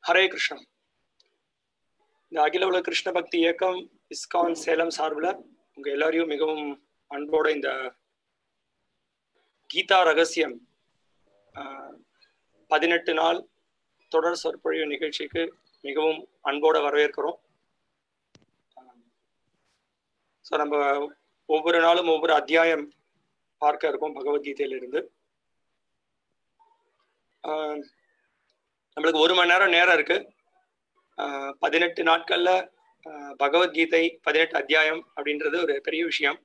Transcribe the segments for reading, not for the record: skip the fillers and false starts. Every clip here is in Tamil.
ஹரே கிருஷ்ணா. இந்த அகில உலக கிருஷ்ண பக்தி இயக்கம் இஸ்கான் சேலம் சார்பில் உங்கள் எல்லாரையும் மிகவும் அன்போட இந்த கீதா ரகசியம் 18 நாள் தொடர் சொற்பொழிவு நிகழ்ச்சிக்கு மிகவும் அன்போட வரவேற்கிறோம். ஸோ நம்ம ஒவ்வொரு நாளும் ஒவ்வொரு அத்தியாயம் பார்க்க இருக்கோம் பகவத்கீதையிலிருந்து. நம்மளுக்கு 1 மணி நேரம் இருக்கு. 18 நாட்கள்ல பகவத்கீதை 18 அத்தியாயம் அப்படின்றது ஒரு பெரிய விஷயம்.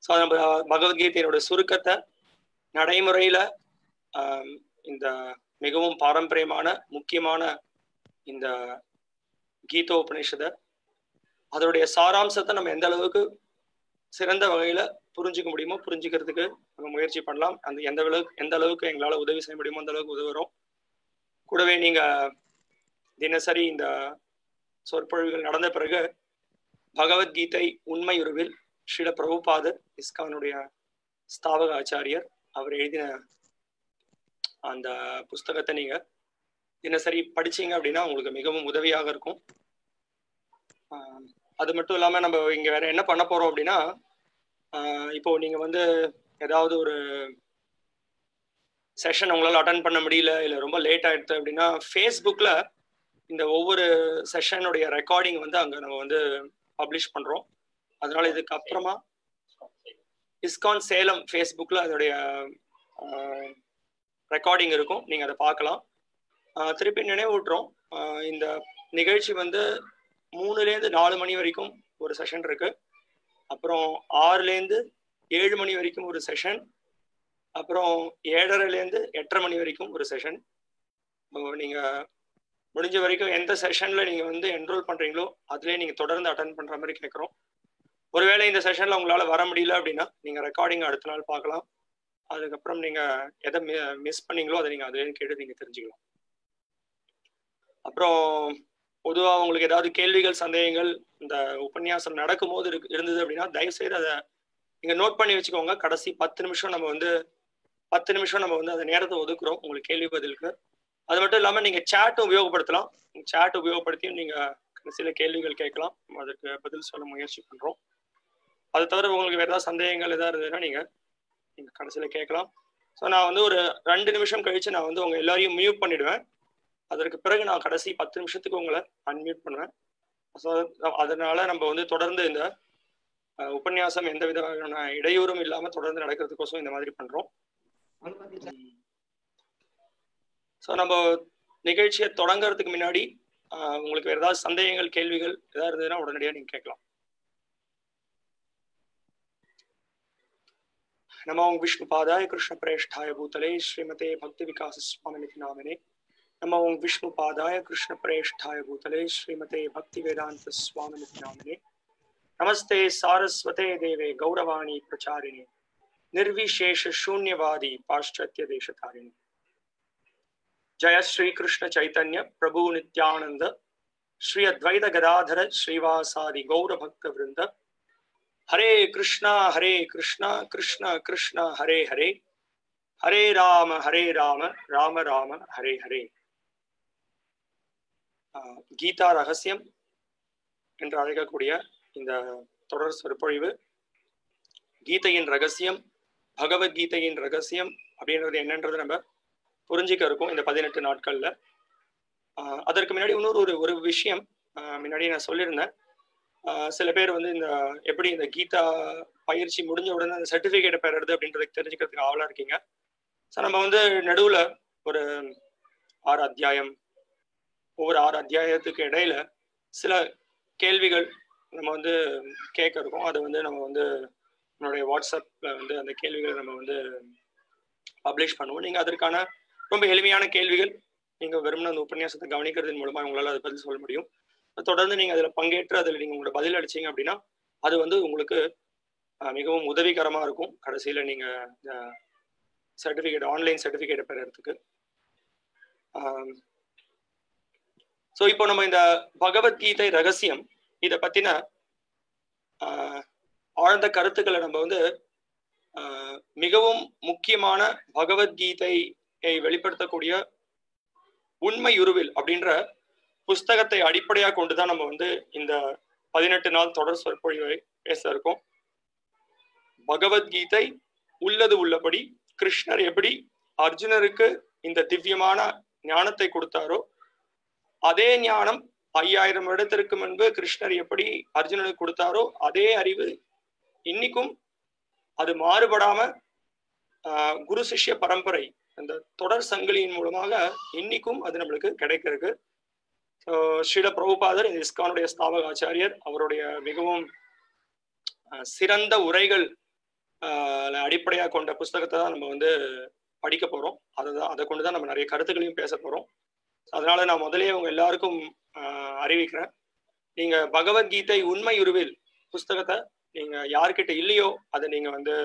ஸோ நம்ம பகவத்கீதையினோட சுருக்கத்தை நடைமுறையில இந்த மிகவும் பாரம்பரியமான முக்கியமான இந்த கீதோபனிஷத அதோடைய சாராம்சத்தை நம்ம எந்த அளவுக்கு சிறந்த வகையில புரிஞ்சுக்க முடியுமோ புரிஞ்சுக்கிறதுக்கு நம்ம முயற்சி பண்ணலாம். அந்த எந்த அளவுக்கு எங்களால் உதவி செய்ய முடியுமோ அந்த அளவுக்கு உதவுறோம். கூடவே நீங்க தினசரி இந்த சொற்பொழிவுகள் நடந்த பிறகு பகவத்கீதை உண்மையுருவில் ஸ்ரீல பிரபுபாதர் இஸ்கானுடைய ஸ்தாபக ஆச்சாரியர் அவர் எழுதின அந்த புஸ்தகத்தை நீங்க தினசரி படிச்சீங்க அப்படின்னா உங்களுக்கு மிகவும் உதவியாக இருக்கும். அது மட்டும் இல்லாம நம்ம இங்க வேற என்ன பண்ண போறோம் அப்படின்னா, இப்போ நீங்க ஏதாவது ஒரு செஷன் உங்களால் அட்டன் பண்ண முடியல இல்லை ரொம்ப லேட் ஆயிடுது அப்படின்னா ஃபேஸ்புக்கில் இந்த ஒவ்வொரு செஷனுடைய ரெக்கார்டிங் அங்கே நம்ம பப்ளிஷ் பண்ணுறோம். அதனால இதுக்கு அப்புறமா இஸ்கான் சேலம் ஃபேஸ்புக்கில் அதோடைய ரெக்கார்டிங் இருக்கும், நீங்கள் அதை பார்க்கலாம். திருப்பி நினைவூட்டுறோம், இந்த நிகழ்ச்சி 3லேருந்து 4 மணி வரைக்கும் ஒரு செஷன் இருக்கு. அப்புறம் 6லேருந்து 7 மணி வரைக்கும் ஒரு செஷன். அப்புறம் 7:30லேருந்து 8:30 மணி வரைக்கும் ஒரு செஷன். நீங்கள் முடிஞ்ச வரைக்கும் எந்த செஷனில் நீங்கள் என்ரோல் பண்ணுறீங்களோ அதுலேயே நீங்கள் தொடர்ந்து அட்டன் பண்ணுற மாதிரி கேட்குறோம். ஒருவேளை இந்த செஷனில் உங்களால் வர முடியல அப்படின்னா நீங்கள் ரெக்கார்டிங் அடுத்த நாள் பார்க்கலாம். அதுக்கப்புறம் நீங்கள் எதை மிஸ் பண்ணீங்களோ அதை நீங்கள் அதுலேயும் கேட்டு நீங்கள் தெரிஞ்சுக்கலாம். அப்புறம் பொதுவாக உங்களுக்கு ஏதாவது கேள்விகள் சந்தேகங்கள் இந்த உபன்யாசம் நடக்கும்போது இருந்தது அப்படின்னா தயவுசெய்து அதை நீங்கள் நோட் பண்ணி வச்சுக்கோங்க. கடைசி 10 நிமிஷம் நம்ம 10 நிமிஷம் நம்ம அந்த நேரத்தை ஒதுக்குறோம் உங்களுக்கு கேள்வி பதிலுக்கு. அது மட்டும் இல்லாமல் நீங்கள் சேட் உபயோகப்படுத்தலாம். சேட் உபயோகப்படுத்தியும் நீங்கள் சில கேள்விகள் கேட்கலாம், அதற்கு பதில் சொல்ல முயற்சி பண்ணுறோம். அது தவிர உங்களுக்கு வேறு ஏதாவது சந்தேகங்கள் எதாவது இருந்ததுன்னா நீங்கள் கடைசியில் கேட்கலாம். ஸோ நான் ஒரு 2 நிமிஷம் கழித்து நான் உங்கள் எல்லாரையும் மியூட் பண்ணிவிடுவேன். அதற்கு பிறகு நான் கடைசி 10 நிமிஷத்துக்கு உங்களை அன்மியூட் பண்ணுவேன். ஸோ அதனால நம்ம தொடர்ந்து இந்த உபன்யாசம் எந்த விதமான இடையூறும் இல்லாமல் தொடர்ந்து நடக்கிறதுக்கோசம் இந்த மாதிரி பண்ணுறோம். ஸோ நம்ம நிகழ்ச்சியை தொடங்குறதுக்கு முன்னாடி உங்களுக்கு வேறு ஏதாவது சந்தேகங்கள் கேள்விகள் ஏதாவது இருந்ததுன்னா உடனடியாக நீங்கள் கேட்கலாம். நமோ விஷ்ணுபாதாய கிருஷ்ண பிரேஷ்டாய பூதலே ஸ்ரீமதே பக்தி விகாச சுவாமிநிதி நாமினே. நமோ விஷ்ணுபாதாய கிருஷ்ண பிரேஷ்டாய பூதலே ஸ்ரீமதே பக்தி வேதாந்த சுவாமிநிதி நாமினே. நமஸ்தே சாரஸ்வதே தேவே கௌரவாணி பிரச்சாரிணி निर्विशेष शून्यवादी पाश्चात्य देशतारिणी. जय श्री कृष्ण चैतन्य प्रभु नित्यानंद श्री अद्वैत गदाधर श्रीवासादि गौर भक्त वृंद. हरे कृष्णा कृष्ण कृष्ण हरे हरे, हरे राम राम राम हरे हरे. கீதா ரகசியம் என்று அழைக்கக்கூடிய இந்த தொடர் சொற்பொழிவு கீதையின் ரகசியம், பகவத்கீதையின் ரகசியம் அப்படின்றது என்னன்றது நம்ம புரிஞ்சிக்க இருக்கும் இந்த 18 நாட்கள்ல. அதற்கு முன்னாடி இன்னொரு ஒரு விஷயம் முன்னாடி நான் சொல்லியிருந்தேன். சில பேர் இந்த எப்படி இந்த கீதா பயிற்சி முடிஞ்ச உடனே அந்த சர்டிஃபிகேட்டை பெறுறது அப்படின்றதுக்கு தெரிஞ்சுக்கிறதுக்கு ஆவலா இருக்கீங்க. ஸோ நம்ம நடுவில் ஒரு 6 அத்தியாயம், ஒவ்வொரு 6 அத்தியாயத்துக்கு இடையில சில கேள்விகள் நம்ம கேட்க இருக்கோம். அதை நம்ம நம்மளுடைய வாட்ஸ்அப்பில் அந்த கேள்விகளை நம்ம பப்ளிஷ் பண்ணுவோம். நீங்கள் அதற்கான ரொம்ப எளிமையான கேள்விகள் நீங்கள் வெறும்னா அந்த உபன்யாசத்தை கவனிக்கிறதன் மூலமாக உங்களால் அதை பதில் சொல்ல முடியும். தொடர்ந்து நீங்கள் அதில் பங்கேற்று அதில் நீங்கள் உங்களோட பதில் அளிச்சிங்க அப்படின்னா அது உங்களுக்கு மிகவும் உதவிகரமாக இருக்கும். கடைசியில் நீங்கள் இந்த சர்டிஃபிகேட் ஆன்லைன் சர்டிஃபிகேட்டை பெறறதுக்கு. ஸோ இப்போ நம்ம இந்த பகவத்கீதை ரகசியம் இதை பற்றின ஆழ்ந்த கருத்துக்களை நம்ம மிகவும் முக்கியமான பகவத்கீதையை வெளிப்படுத்தக்கூடிய உண்மை உருவில் அப்படின்ற புஸ்தகத்தை அடிப்படையாக கொண்டுதான் நம்ம வந்து இந்த 18 நாள் தொடர் சொற்பொழிவை பேச இருக்கோம். பகவத்கீதை உள்ளது உள்ளபடி கிருஷ்ணர் எப்படி அர்ஜுனருக்கு இந்த திவ்யமான ஞானத்தை கொடுத்தாரோ அதே ஞானம் 5000 வருடத்திற்கு முன்பு கிருஷ்ணர் எப்படி அர்ஜுனனுக்கு கொடுத்தாரோ அதே அறிவு இன்னைக்கும் அது மாறுபடாம குரு சிஷ்ய பரம்பரை அந்த தொடர் சங்கிலியின் மூலமாக இன்னைக்கும் அது நம்மளுக்கு கிடைக்கிறது. ஸ்ரீல பிரபுபாதர் இந்த இஸ்கானுடைய ஸ்தாபக ஆச்சாரியர் அவருடைய மிகவும் சிறந்த உரைகள் அடிப்படையாக கொண்ட புஸ்தகத்தை தான் நம்ம வந்து படிக்க போறோம். அதை கொண்டுதான் நம்ம நிறைய கருத்துக்களையும் பேச போறோம். அதனால நான் முதலே உங்க எல்லாருக்கும் அறிவிக்கிறேன், நீங்க பகவத்கீதை உண்மை உருவில் புஸ்தகத்தை நீங்க யார்கிட்ட இல்லையோ அதை நீங்க வந்து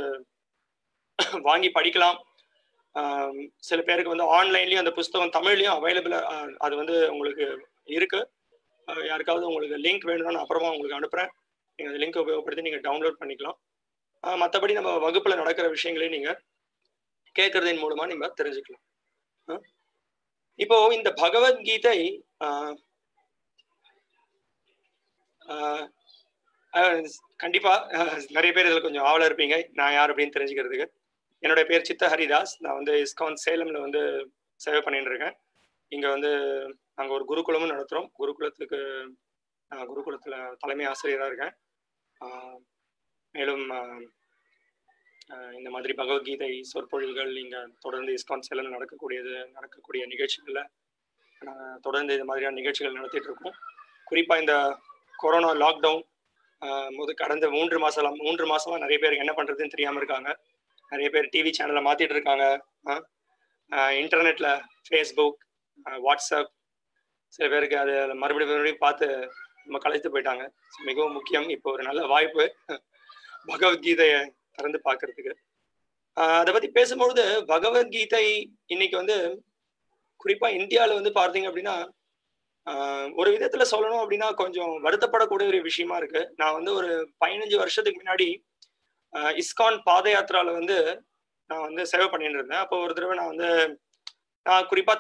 வாங்கி படிக்கலாம். சில பேருக்கு வந்து ஆன்லைன்லயும் அந்த புஸ்தகம் தமிழ்லயும் அவைலபிளா அது வந்து உங்களுக்கு இருக்கு. யாருக்காவது உங்களுக்கு லிங்க் வேணும்னா நான் அப்புறமா உங்களுக்கு அனுப்புறேன். நீங்க அந்த லிங்க் உபயோகப்படுத்தி நீங்க டவுன்லோட் பண்ணிக்கலாம். மற்றபடி நம்ம வகுப்புல நடக்கிற விஷயங்களையும் நீங்க கேட்கறதின் மூலமா நீங்க தெரிஞ்சுக்கலாம். இப்போ இந்த பகவத்கீதை கண்டிப்பா நிறைய பேர் இதுல கொஞ்சம் ஆவலா இருப்பீங்க நான் யார் அப்படின்னு தெரிஞ்சுக்கிறதுக்கு. என்னுடைய பேர் சித்த ஹரிதாஸ். நான் வந்து இஸ்கான் சேலம்ல வந்து சேவை பண்ணிட்டு இருக்கேன். இங்க வந்து நாங்க ஒரு குருகுலமும் நடத்துறோம். குருகுலத்துல தலைமை ஆசிரியராக இருக்கேன். மேலும் இந்த மாதிரி பகவத்கீதை சொற்பொழிவுகள் இங்க தொடர்ந்து இஸ்கான் சேலம் நடக்கக்கூடிய நிகழ்ச்சிகள்ல தொடர்ந்து இந்த மாதிரியான நிகழ்ச்சிகள் நடத்திட்டு இருக்கோம். குறிப்பா இந்த கொரோனா லாக்டவுன் கடந்த 3 மாசமா நிறைய பேருக்கு என்ன பண்றதுன்னு தெரியாம இருக்காங்க. நிறைய பேர் டிவி சேனலை மாத்திட்டு இருக்காங்க. இன்டர்நெட்ல ஃபேஸ்புக், வாட்ஸ்அப், சில பேருக்கு அது மறுபடியும் பார்த்து நம்ம கலைத்து போயிட்டாங்க. மிகவும் முக்கியம், இப்போ ஒரு நல்ல வாய்ப்பு பகவத்கீதையை திறந்து பார்க்கறதுக்கு. அதை பத்தி பேசும்பொழுது பகவத்கீதை இன்னைக்கு வந்து குறிப்பா இந்தியாவில் வந்து பார்த்தீங்க அப்படின்னா ஒரு விதத்துல சொல்லணும் அப்படின்னா கொஞ்சம் வருத்தப்படக்கூடிய ஒரு விஷயமா இருக்கு. நான் வந்து ஒரு 15 வருஷத்துக்கு முன்னாடி இஸ்கான் பாத யாத்திரால வந்து நான் வந்து சேவை பண்ணிட்டு இருந்தேன். அப்போ ஒரு தடவை நான் குறிப்பா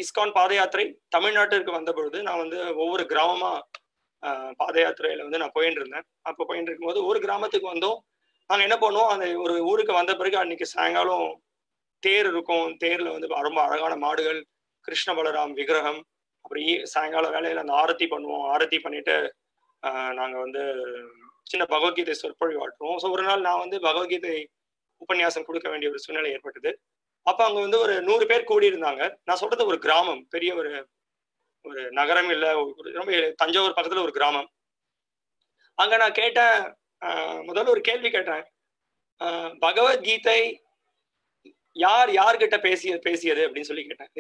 இஸ்கான் பாத யாத்திரை தமிழ்நாட்டிற்கு வந்த பொழுது நான் வந்து ஒவ்வொரு கிராமமா பாத யாத்திரையில வந்து நான் போயிட்டு இருந்தேன். அப்போ போயிட்டு இருக்கும்போது ஒரு கிராமத்துக்கு வந்தோம். நாங்க என்ன பண்ணுவோம், அந்த ஒரு ஊருக்கு வந்த பிறகு அன்னைக்கு சாயங்காலம் தேர் இருக்கும். தேர்ல வந்து ரொம்ப அழகான மாடுகள், கிருஷ்ண பலராம் விக்கிரகம், அப்புறம் சாயங்கால வேலையில அந்த ஆரத்தி பண்ணுவோம். ஆரத்தி பண்ணிட்டு நாங்க வந்து சின்ன பகவத்கீதை சொற்பொழிவு ஆற்றுவோம். ஸோ ஒரு நாள் நான் வந்து பகவத்கீதை உபன்யாசம் கொடுக்க வேண்டிய ஒரு சூழ்நிலை ஏற்பட்டது. அப்ப அங்க வந்து ஒரு 100 பேர் கூடி இருந்தாங்க. நான் சொல்றது ஒரு கிராமம், பெரிய ஒரு நகரம் இல்லை, ரொம்ப தஞ்சாவூர் பக்கத்துல ஒரு கிராமம். அங்க நான் கேட்டேன், முதல்ல ஒரு கேள்வி கேட்டேன், பகவத்கீதை யார்கிட்ட பேசியது அப்படின்னு சொல்லி கேட்டேன்.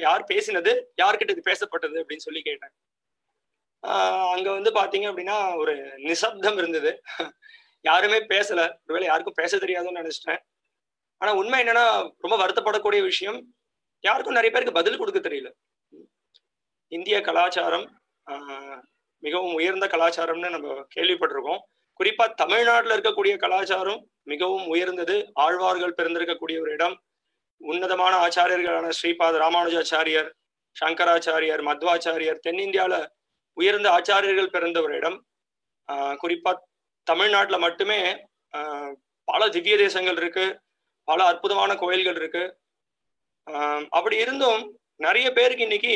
யார் பேசினது, யார்கிட்ட இது பேசப்பட்டது அப்படின்னு சொல்லி கேட்டேன். அங்க வந்து பாத்தீங்க அப்படின்னா ஒரு நிசப்தம் இருந்தது. யாருமே பேசல. ஒருவேளை யாருக்கும் பேச தெரியாதுன்னு நினைச்சிட்டேன். ஆனா உண்மை என்னன்னா ரொம்ப வருத்தப்படக்கூடிய விஷயம், யாருக்கும் நிறைய பேருக்கு பதில் கொடுக்க தெரியல. இந்திய கலாச்சாரம் மிகவும் உயர்ந்த கலாச்சாரம்னு நம்ம கேள்விப்பட்டிருக்கோம். குறிப்பா தமிழ்நாட்டுல இருக்கக்கூடிய கலாச்சாரம் மிகவும் உயர்ந்தது. ஆழ்வார்கள் பிறந்திருக்கக்கூடிய ஒரு இடம். உன்னதமான ஆச்சாரியர்களான ஸ்ரீபாத ராமானுஜாச்சாரியர், சங்கராச்சாரியர், மத்வாச்சாரியர், தென்னிந்தியால உயர்ந்த ஆச்சாரியர்கள் பிறந்த ஒரு இடம். குறிப்பா தமிழ்நாட்டுல மட்டுமே பல திவ்ய தேசங்கள் இருக்கு, பல அற்புதமான கோயில்கள் இருக்கு. அப்படி இருந்தும் நிறைய பேருக்கு இன்னைக்கு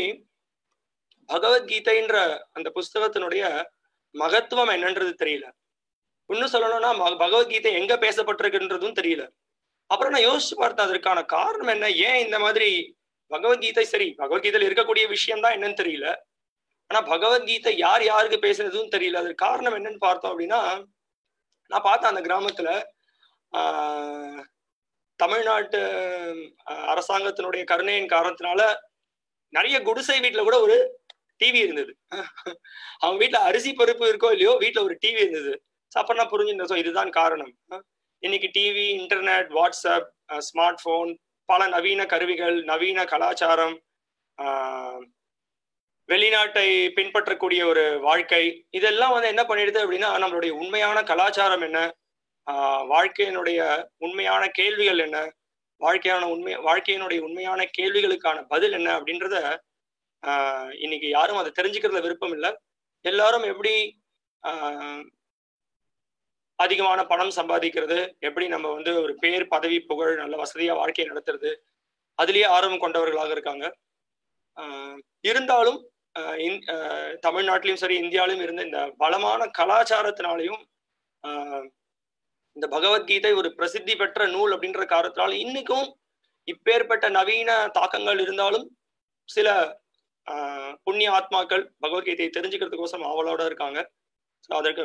பகவத்கீதைன்ற அந்த புஸ்தகத்தினுடைய மகத்துவம் என்னன்றது தெரியல. இன்னும் சொல்லணும்னா பகவத்கீதை எங்க பேசப்பட்டிருக்குன்றதும் தெரியல. அப்புறம் நான் யோசிச்சு பார்த்தேன், அதற்கான காரணம் என்ன, ஏன் இந்த மாதிரி பகவத்கீதை சரி பகவத்கீதையில இருக்கக்கூடிய விஷயம் தான் என்னன்னு தெரியல, ஆனா பகவத்கீதை யாருக்கு பேசுனதும் தெரியல. அதுக்கு காரணம் என்னன்னு பார்த்தோம் அப்படின்னா, நான் பார்த்தேன் அந்த கிராமத்துல தமிழ்நாட்டு அரசாங்கத்தினுடைய கருணையின் காரணத்தினால நிறைய குடிசை வீட்டுல கூட ஒரு டிவி இருந்தது. அவங்க வீட்டுல அரிசி பருப்பு இருக்கோ இல்லையோ, வீட்டுல ஒரு டிவி இருந்தது. அப்ப நான் புரிஞ்சுட்டேன், இதுதான் காரணம். இன்னைக்கு TV, internet, WhatsApp, smart phone, பல நவீன கருவிகள், நவீன கலாச்சாரம், வெளிநாட்டை பின்பற்றக்கூடிய ஒரு வாழ்க்கை, இதெல்லாம் வந்து என்ன பண்ணிடுது அப்படின்னா நம்மளுடைய உண்மையான கலாச்சாரம் என்ன, வாழ்க்கையினுடைய உண்மையான கேள்விகள் என்ன, வாழ்க்கையினுடைய உண்மையான கேள்விகளுக்கான பதில் என்ன அப்படின்றத இன்னைக்கு யாரும் அதை தெரிஞ்சுக்கிறதுல விருப்பம் இல்லை. எல்லாரும் எப்படி அதிகமான பணம் சம்பாதிக்கிறது, எப்படி நம்ம வந்து ஒரு பேர் பதவி புகழ் நல்ல வசதியா வாழ்க்கையை நடத்துறது, அதுலயே ஆர்வம் கொண்டவர்களாக இருக்காங்க. இருந்தாலும் தமிழ்நாட்டிலும் சரி இந்தியாவிலும் இருந்த இந்த பலமான கலாச்சாரத்தினாலையும் இந்த பகவத்கீதை ஒரு பிரசித்தி பெற்ற நூல் அப்படின்ற காரணத்தினால இன்னைக்கும் இப்பேற்பட்ட நவீன தாக்கங்கள் இருந்தாலும் சில புண்ணிய ஆத்மாக்கள் பகவத்கீதையை தெரிஞ்சுக்கிறதுக்கோசம் ஆவலோட இருக்காங்க. அதற்கு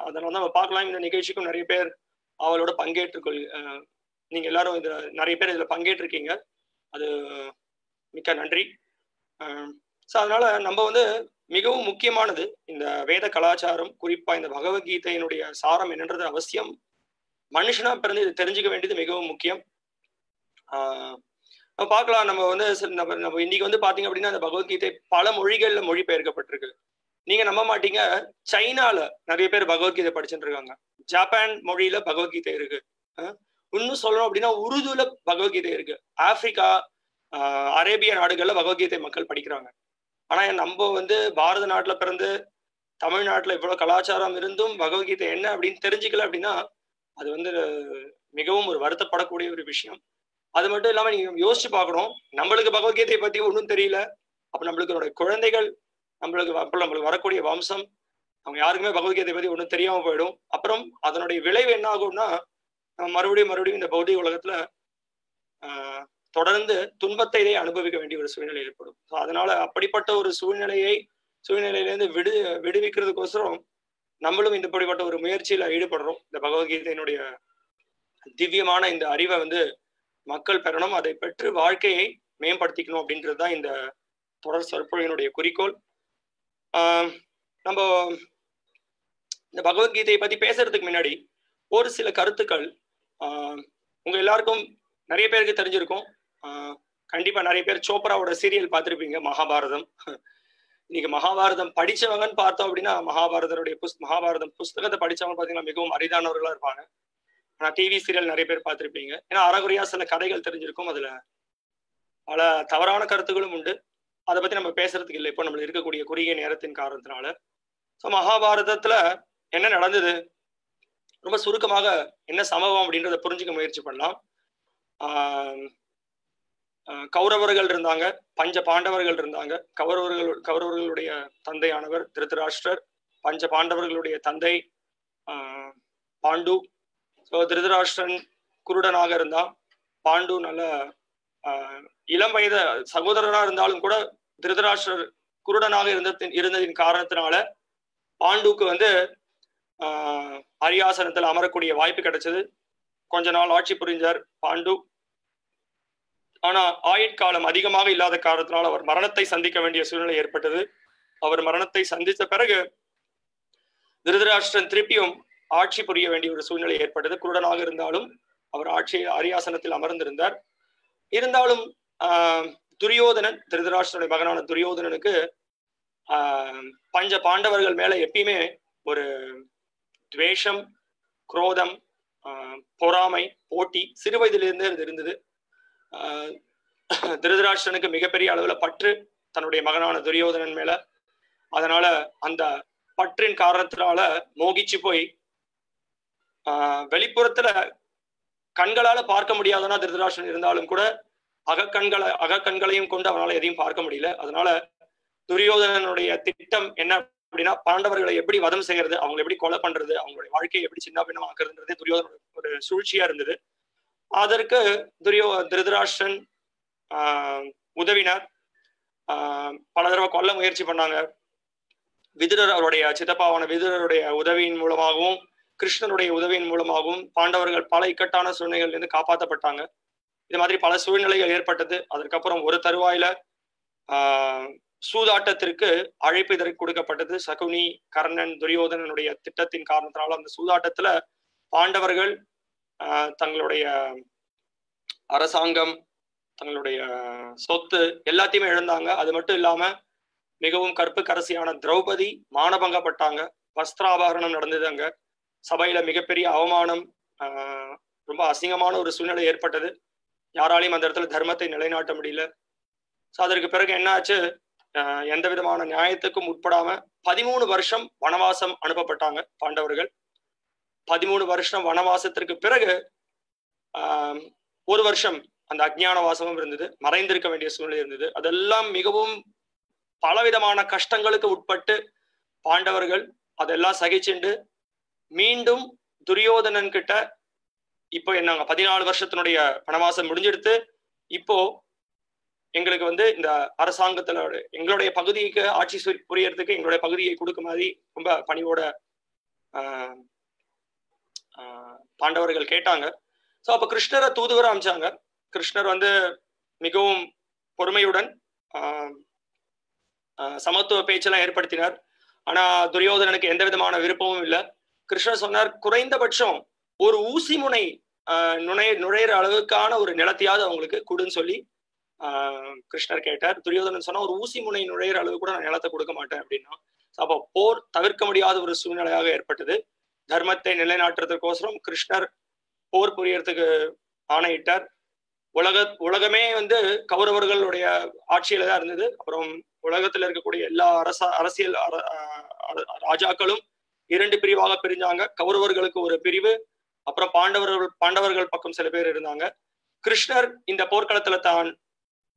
அதனால நம்ம பார்க்கலாம். இந்த நிகழ்ச்சிக்கும் நிறைய பேர் அவளோட பங்கேற்றுக்கொள் நீங்க எல்லாரும் இதுல நிறைய பேர் இதுல பங்கேற்றிருக்கீங்க, அது மிக்க நன்றி. ஸோ அதனால நம்ம வந்து மிகவும் முக்கியமானது இந்த வேத கலாச்சாரம், குறிப்பா இந்த பகவத்கீதையினுடைய சாரம் என்னன்றது அவசியம் மனுஷனா பிறந்து இது தெரிஞ்சுக்க வேண்டியது மிகவும் முக்கியம். நம்ம பார்க்கலாம். நம்ம வந்து நம்ம இன்னைக்கு வந்து பாத்தீங்க அப்படின்னா இந்த பகவத்கீதை பல மொழிகள்ல மொழிபெயர்க்கப்பட்டிருக்கு. நீங்க நம்ப மாட்டீங்க, சைனால நிறைய பேர் பகவத்கீதை படிச்சுட்டு இருக்காங்க. ஜப்பான் மொழியில பகவத்கீதை இருக்கு. இன்னும் சொல்லணும் அப்படின்னா உருதுல பகவத்கீதை இருக்கு. ஆப்பிரிக்கா, அரேபிய நாடுகள்ல பகவத்கீதை மக்கள் படிக்கிறாங்க. ஆனா நம்ம வந்து பாரத நாட்டுல பிறந்து தமிழ்நாட்டுல இவ்வளவு கலாச்சாரம் இருந்தும் பகவத்கீதை என்ன அப்படின்னு தெரிஞ்சுக்கல அப்படின்னா அது வந்து மிகவும் ஒரு வருத்தப்படக்கூடிய ஒரு விஷயம். அது மட்டும் இல்லாம நீங்க யோசிச்சு பார்க்கணும், நம்மளுக்கு பகவத்கீதையை பத்தி ஒன்றும் தெரியல, அப்ப நம்மளுக்கு குழந்தைகள், நம்மளுக்கு வரக்கூடிய வம்சம், அவங்க யாருக்குமே பகவத்கீதை பத்தி ஒன்றும் தெரியாம போயிடும். அப்புறம் அதனுடைய விளைவு என்ன ஆகும்னா நம்ம மறுபடியும் இந்த பௌதிக உலகத்துல தொடர்ந்து துன்பத்தை அனுபவிக்க வேண்டிய ஒரு சூழ்நிலை ஏற்படும். அதனால அப்படிப்பட்ட ஒரு சூழ்நிலையிலேருந்து விடுவிக்கிறதுக்கோசரம் நம்மளும் இப்படிப்பட்ட ஒரு முயற்சியில ஈடுபடுறோம். இந்த பகவத்கீதையினுடைய திவ்யமான இந்த அறிவை வந்து மக்கள் பெறணும், அதை பெற்று வாழ்க்கையை மேம்படுத்திக்கணும் அப்படின்றதுதான் இந்த தொடர் சொற்பொழியினுடைய குறிக்கோள். நம்ம இந்த பகவத்கீதையை பத்தி பேசுறதுக்கு முன்னாடி ஒரு சில கருத்துக்கள் உங்க எல்லாருக்கும் நிறைய பேருக்கு தெரிஞ்சிருக்கும். கண்டிப்பா நிறைய பேர் சோப்ராவோட சீரியல் பார்த்திருப்பீங்க, மகாபாரதம். இன்னைக்கு மகாபாரதம் படிச்சவங்கன்னு பார்த்தோம் அப்படின்னா மகாபாரதம் புஸ்தகத்தை படிச்சவங்க பார்த்தீங்கன்னா மிகவும் அரிதானவர்களா இருப்பாங்க. ஆனா டிவி சீரியல் நிறைய பேர் பார்த்திருப்பீங்க. ஏன்னா அறகுறையா சில கதைகள் தெரிஞ்சிருக்கும், அதுல பல தவறான கருத்துக்களும் உண்டு. அதை பத்தி நம்ம பேசுறதுக்கு இல்லை இப்போ நம்மளுக்கு இருக்கக்கூடிய குறுகிய நேரத்தின் காரணத்தினால. ஸோ மகாபாரதத்துல என்ன நடந்தது, ரொம்ப சுருக்கமாக என்ன சம்பவம் அப்படின்றத புரிஞ்சுக்க முயற்சி பண்ணலாம். கௌரவர்கள் இருந்தாங்க, பஞ்ச பாண்டவர்கள் இருந்தாங்க. கௌரவர்களுடைய தந்தையானவர் திருதராஷ்டிரர், பஞ்ச பாண்டவர்களுடைய தந்தை பாண்டு. ஸோ திருதராஷ்டிரன் குருடனாக இருந்தான், பாண்டு நல்ல இளம் வயது சகோதரனா இருந்தாலும் கூட திருதராஷ்டிரர் குருடனாக இருந்ததின் காரணத்தினால பாண்டுக்கு வந்து அரியாசனத்தில் அமரக்கூடிய வாய்ப்பு கிடைச்சது. கொஞ்ச நாள் ஆட்சி புரிஞ்சார் பாண்டு. ஆனா ஆயுட்காலம் அதிகமாக இல்லாத காரணத்தினால் அவர் மரணத்தை சந்திக்க வேண்டிய சூழ்நிலை ஏற்பட்டது. அவர் மரணத்தை சந்தித்த பிறகு திருதராஷ்டிரன் திருப்பியும் ஆட்சி புரிய வேண்டிய ஒரு சூழ்நிலை ஏற்பட்டது. குருடனாக இருந்தாலும் அவர் அரியாசனத்தில் அமர்ந்திருந்தார். இருந்தாலும் துரியோதனன், திருதராஷ்டிரனுடைய மகனான துரியோதனனுக்கு பஞ்ச பாண்டவர்கள் மேல எப்பயுமே ஒரு துவேஷம், குரோதம், பொறாமை, போட்டி சிறு வயதிலிருந்தே இருந்தது. திருதராஷ்டிரனுக்கு மிகப்பெரிய அளவுல பற்று தன்னுடைய மகனான துரியோதனன் மேல. அதனால அந்த பற்றின் காரணத்தினால மோகிச்சு போய் வெளிப்புறத்துல கண்களால பார்க்க முடியாதனா திருதராஷ்டிரன் இருந்தாலும் கூட அகக்கண்களையும் கொண்டு அவனால எதையும் பார்க்க முடியல. அதனால துரியோதனனுடைய திட்டம் என்ன அப்படின்னா பாண்டவர்களை எப்படி வதம் செய்யறது, அவங்களை எப்படி கொலை பண்றது, அவங்களுடைய வாழ்க்கையை எப்படி சின்ன பின்னம் ஆக்குறதுன்றதே துரியோதன ஒரு சூழ்ச்சியா இருந்தது. அதற்கு திருதராஷ்டிரன் உதவினார். பல தடவை கொல்ல முயற்சி பண்ணாங்க. விதுரர், அவருடைய சித்தப்பாவான விதுரருடைய உதவியின் மூலமாகவும் கிருஷ்ணனுடைய உதவியின் மூலமாகவும் பாண்டவர்கள் பல இக்கட்டான சூழ்நிலைகள்ல இருந்து காப்பாற்றப்பட்டாங்க. இது மாதிரி பல சூழ்நிலைகள் ஏற்பட்டது. அதற்கப்புறம் ஒரு தருவாயில சூதாட்டத்திற்கு அழைப்பு இதற்கு கொடுக்கப்பட்டது. சகுனி, கர்ணன், துரியோதனனுடைய திட்டத்தின் காரணத்தினால அந்த சூதாட்டத்துல பாண்டவர்கள் தங்களுடைய அரசாங்கம், தங்களுடைய சொத்து எல்லாத்தையுமே இழந்தாங்க. அது மட்டும் இல்லாம மிகவும் கற்புக்கரசியான திரௌபதி மானபங்கப்பட்டாங்க. வஸ்திராபரணம் நடந்தது. அங்க சபையில மிகப்பெரிய அவமானம், ரொம்ப அசிங்கமான ஒரு சூழ்நிலை ஏற்பட்டது. யாராலையும் அந்த இடத்துல தர்மத்தை நிலைநாட்ட முடியல. ஸோ அதற்கு பிறகு என்ன ஆச்சு, எந்த விதமான நியாயத்துக்கும் உட்படாம 13 வருஷம் வனவாசம் அனுப்பப்பட்டாங்க பாண்டவர்கள். 13 வருஷம் வனவாசத்திற்கு பிறகு ஒரு வருஷம் அந்த அஜ்ஞான வாசமும் இருந்தது, மறைந்திருக்க வேண்டிய சூழ்நிலை இருந்தது. அதெல்லாம் மிகவும் பலவிதமான கஷ்டங்களுக்கு உட்பட்டு பாண்டவர்கள் அதெல்லாம் சகிச்சுண்டு மீண்டும் துரியோதனன் கிட்ட இப்போ என்னங்க 14 வருஷத்தினுடைய வனவாசம் முடிஞ்செடுத்து இப்போ எங்களுக்கு வந்து இந்த அரசாங்கத்துல எங்களுடைய பகுதிக்கு ஆட்சி புரியறதுக்கு எங்களுடைய பகுதியை கொடுக்க மாதிரி ரொம்ப பணிவோட பாண்டவர்கள் கேட்டாங்க. ஸோ அப்போ கிருஷ்ணரை தூதுவரை அமைச்சாங்க. கிருஷ்ணர் வந்து மிகவும் பொறுமையுடன் சமத்துவ பேச்செல்லாம் ஏற்படுத்தினார். ஆனா துரியோதனனுக்கு எந்த விதமான விருப்பமும் இல்லை. கிருஷ்ணர் சொன்னார், குறைந்தபட்சம் ஒரு ஊசி முனை நுழையிற அளவுக்கான ஒரு நிலத்தையாவது அவங்களுக்கு கொடுன்னு சொல்லி கிருஷ்ணர் கேட்டார். துரியோதனன் சொன்னா, ஒரு ஊசி முனை நுழையிற அளவு கூட நான் நிலத்தை கொடுக்க மாட்டேன் அப்படின்னா. அப்போ போர் தவிர்க்க முடியாத ஒரு சூழ்நிலையாக ஏற்பட்டது. தர்மத்தை நிலைநாட்டுறதுக்கோசரம் கிருஷ்ணர் போர் புரியறதுக்கு ஆணையிட்டார். உலகமே வந்து கௌரவர்களுடைய ஆட்சியில தான் இருந்தது. அப்புறம் உலகத்துல இருக்கக்கூடிய எல்லா அரசியல் ராஜாக்களும் 2 பிரிவாக பிரிஞ்சாங்க. கௌரவர்களுக்கு ஒரு பிரிவு, அப்புறம் பாண்டவர்கள் பக்கம் சில பேர் இருந்தாங்க. கிருஷ்ணர் இந்த போர்க்களத்துல தான்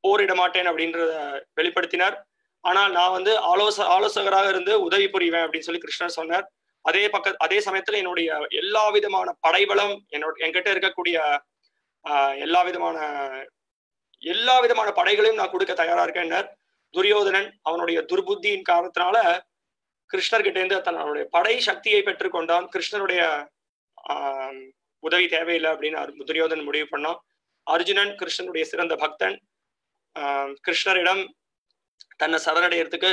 போரிட மாட்டேன் அப்படின்றத வெளிப்படுத்தினார். ஆனால் நான் வந்து ஆலோசகராக இருந்து உதவி புரிவேன் அப்படின்னு சொல்லி கிருஷ்ணர் சொன்னார். அதே சமயத்துல என்னுடைய எல்லா விதமான படைபலம், என்கிட்ட இருக்கக்கூடிய எல்லா விதமான படைகளையும் நான் கொடுக்க தயாரா இருக்கேன். துரியோதனன் அவனுடைய துர்புத்தியின் காரணத்தினால கிருஷ்ணர்கிட்ட இருந்து தன்னுடைய படை சக்தியை பெற்றுக்கொண்டான். கிருஷ்ணருடைய உதவி தேவையில்லை அப்படின்னு துரியோதனன் முடிவு பண்ணான். அர்ஜுனன் கிருஷ்ணனுடைய சிறந்த பக்தன். கிருஷ்ணரிடம் தன்னை சரணடைகிறதுக்கு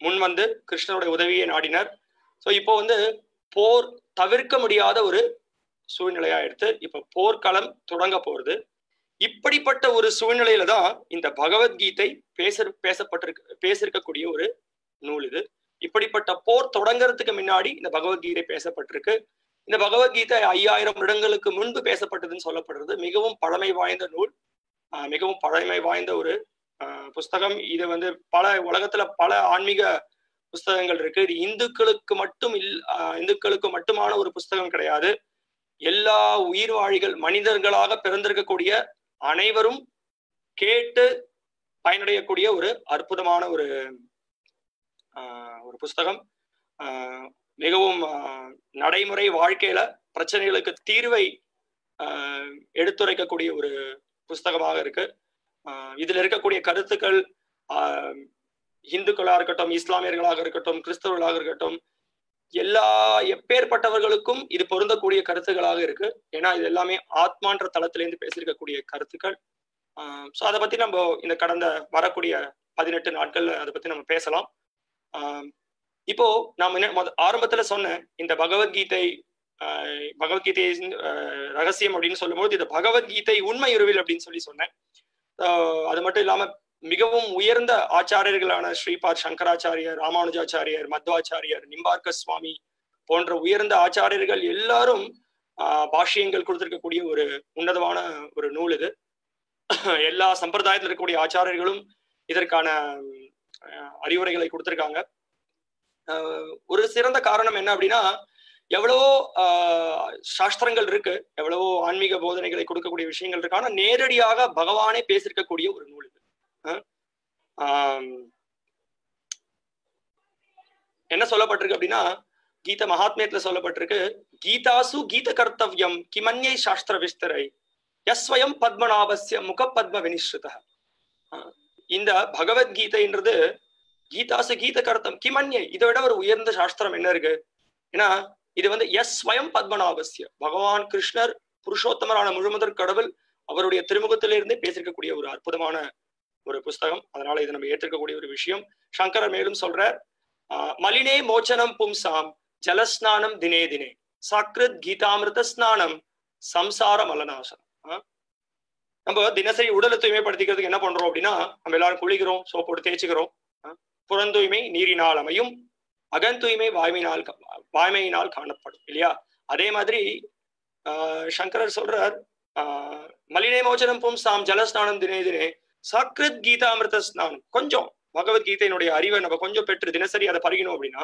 முன் வந்து கிருஷ்ணனுடைய உதவியை நாடினர். ஸோ இப்போ வந்து போர் தவிர்க்க முடியாத ஒரு சூழ்நிலையா எடுத்து இப்ப போர்க்களம் தொடங்க போறது. இப்படிப்பட்ட ஒரு சூழ்நிலையில தான் இந்த பகவத்கீதை பேசிருக்கக்கூடிய ஒரு நூல் இது. இப்படிப்பட்ட போர் தொடங்கிறதுக்கு முன்னாடி இந்த பகவத்கீதை பேசப்பட்டிருக்கு. இந்த பகவத்கீதை 5000 வருடங்களுக்கு முன்பு பேசப்பட்டதுன்னு சொல்லப்படுறது. மிகவும் பழமை வாய்ந்த நூல், மிகவும் பழமை வாய்ந்த ஒரு புஸ்தகம். இது வந்து உலகத்துல பல ஆன்மீக புஸ்தகங்கள் இருக்கு. இது இந்துக்களுக்கு மட்டுமான ஒரு புஸ்தகம் கிடையாது. எல்லா உயிர்வாழிகள் மனிதர்களாக பிறந்திருக்கக்கூடிய அனைவரும் கேட்டு பயனடையக்கூடிய ஒரு அற்புதமான ஒரு புஸ்தகம். மிகவும் நடைமுறை வாழ்க்கையில பிரச்சனைகளுக்கு தீர்வை எடுத்துரைக்கக்கூடிய ஒரு புஸ்தகமாக இருக்கு. இதுல இருக்கக்கூடிய கருத்துக்கள் இந்துக்களாக இருக்கட்டும், இஸ்லாமியர்களாக இருக்கட்டும், கிறிஸ்தவர்களாக இருக்கட்டும், எப்பேற்பட்டவர்களுக்கும் இது பொருந்தக்கூடிய கருத்துக்களாக இருக்கு. ஏன்னா இது எல்லாமே ஆத்மான்ற தளத்திலேருந்து பேசியிருக்கக்கூடிய கருத்துக்கள். ஸோ அதை பத்தி நம்ம இந்த கடந்த வரக்கூடிய 18 நாட்கள்ல அதை பத்தி நம்ம பேசலாம். இப்போ நான் ஆரம்பத்துல சொன்னேன், இந்த பகவத்கீதை ரகசியம் அப்படின்னு சொல்லும்போது இது பகவத்கீதை உண்மை உருவில் அப்படின்னு சொல்லி சொன்னேன். அது மட்டும் இல்லாம மிகவும் உயர்ந்த ஆச்சாரியர்களான ஸ்ரீபாத் சங்கராச்சாரியர், ராமானுஜாச்சாரியர், மத்வாச்சாரியர், நிம்பார்க்க சுவாமி போன்ற உயர்ந்த ஆச்சாரியர்கள் எல்லாரும் பாஷ்யங்கள் கொடுத்திருக்கக்கூடிய ஒரு உன்னதமான ஒரு நூல் இது. எல்லா சம்பிரதாயத்தில் இருக்கக்கூடிய ஆச்சாரியர்களும் இதற்கான அறிவுரைகளை கொடுத்திருக்காங்க. ஒரு சிறந்த காரணம் என்ன அப்படின்னா, எவ்வளவோ சாஸ்திரங்கள் இருக்கு, எவ்வளவோ ஆன்மீக போதனைகளை கொடுக்கக்கூடிய விஷயங்கள் இருக்கு. ஆனா நேரடியாக பகவானே பேசியிருக்கக்கூடிய ஒரு நூல் இது. என்ன சொல்லப்பட்டிருக்கு அப்படின்னா, கீத மகாத்மியத்துல சொல்லப்பட்டிருக்கு, கீதாசு கீத கர்த்தவியம் கிமன்யை சாஸ்திர விஸ்தரை யஸ்வயம் பத்மநாபஸ்ய முக பத்ம வினிஸ்ருத. இந்த பகவத்கீதைன்றது கீதாசு கீத கர்த்தம் கிமன்யை, இதை விட ஒரு உயர்ந்த சாஸ்திரம் என்ன இருக்கு? ஏன்னா இது வந்து யஸ்வயம் பத்மநாபஸ்ய, பகவான் கிருஷ்ணர் புருஷோத்தமரான முழுமுதற் கடவுள் அவருடைய திருமுகத்திலிருந்தே பேசியிருக்கக்கூடிய ஒரு அற்புதமான ஒரு புஸ்தகம். அதனால இது நம்ம ஏற்றுக்கக்கூடிய ஒரு விஷயம். சங்கரர் மேலும் சொல்றார், மலினே மோச்சனம் பும்சாம் ஜலஸ்நானம் தினே தினே சக்ருத் கீதாமிருத ஸ்நானம் சம்சார மலநாசனம். நம்ம தினசரி உடலை தூய்மைப்படுத்திக்கிறதுக்கு என்ன பண்றோம் அப்படின்னா, நம்ம எல்லாரும் குளிக்கிறோம், சோப் போட்டு தேய்ச்சிக்கிறோம். புறந்தூய்மை நீரினால் அமையும், அகந்தூய்மை வாய்மையினால் காணப்படும் இல்லையா? அதே மாதிரி சங்கரர் சொல்றார், மலினே மோச்சனம் பும்சாம் ஜலஸ்நானம் தினே தினே சக்ரத் கீதாமிருத ஸ்நானம், கொஞ்சம் பகவத்கீதையினுடைய அறிவை நம்ம கொஞ்சம் பெற்று தினசரி அதை பருகினோம் அப்படின்னா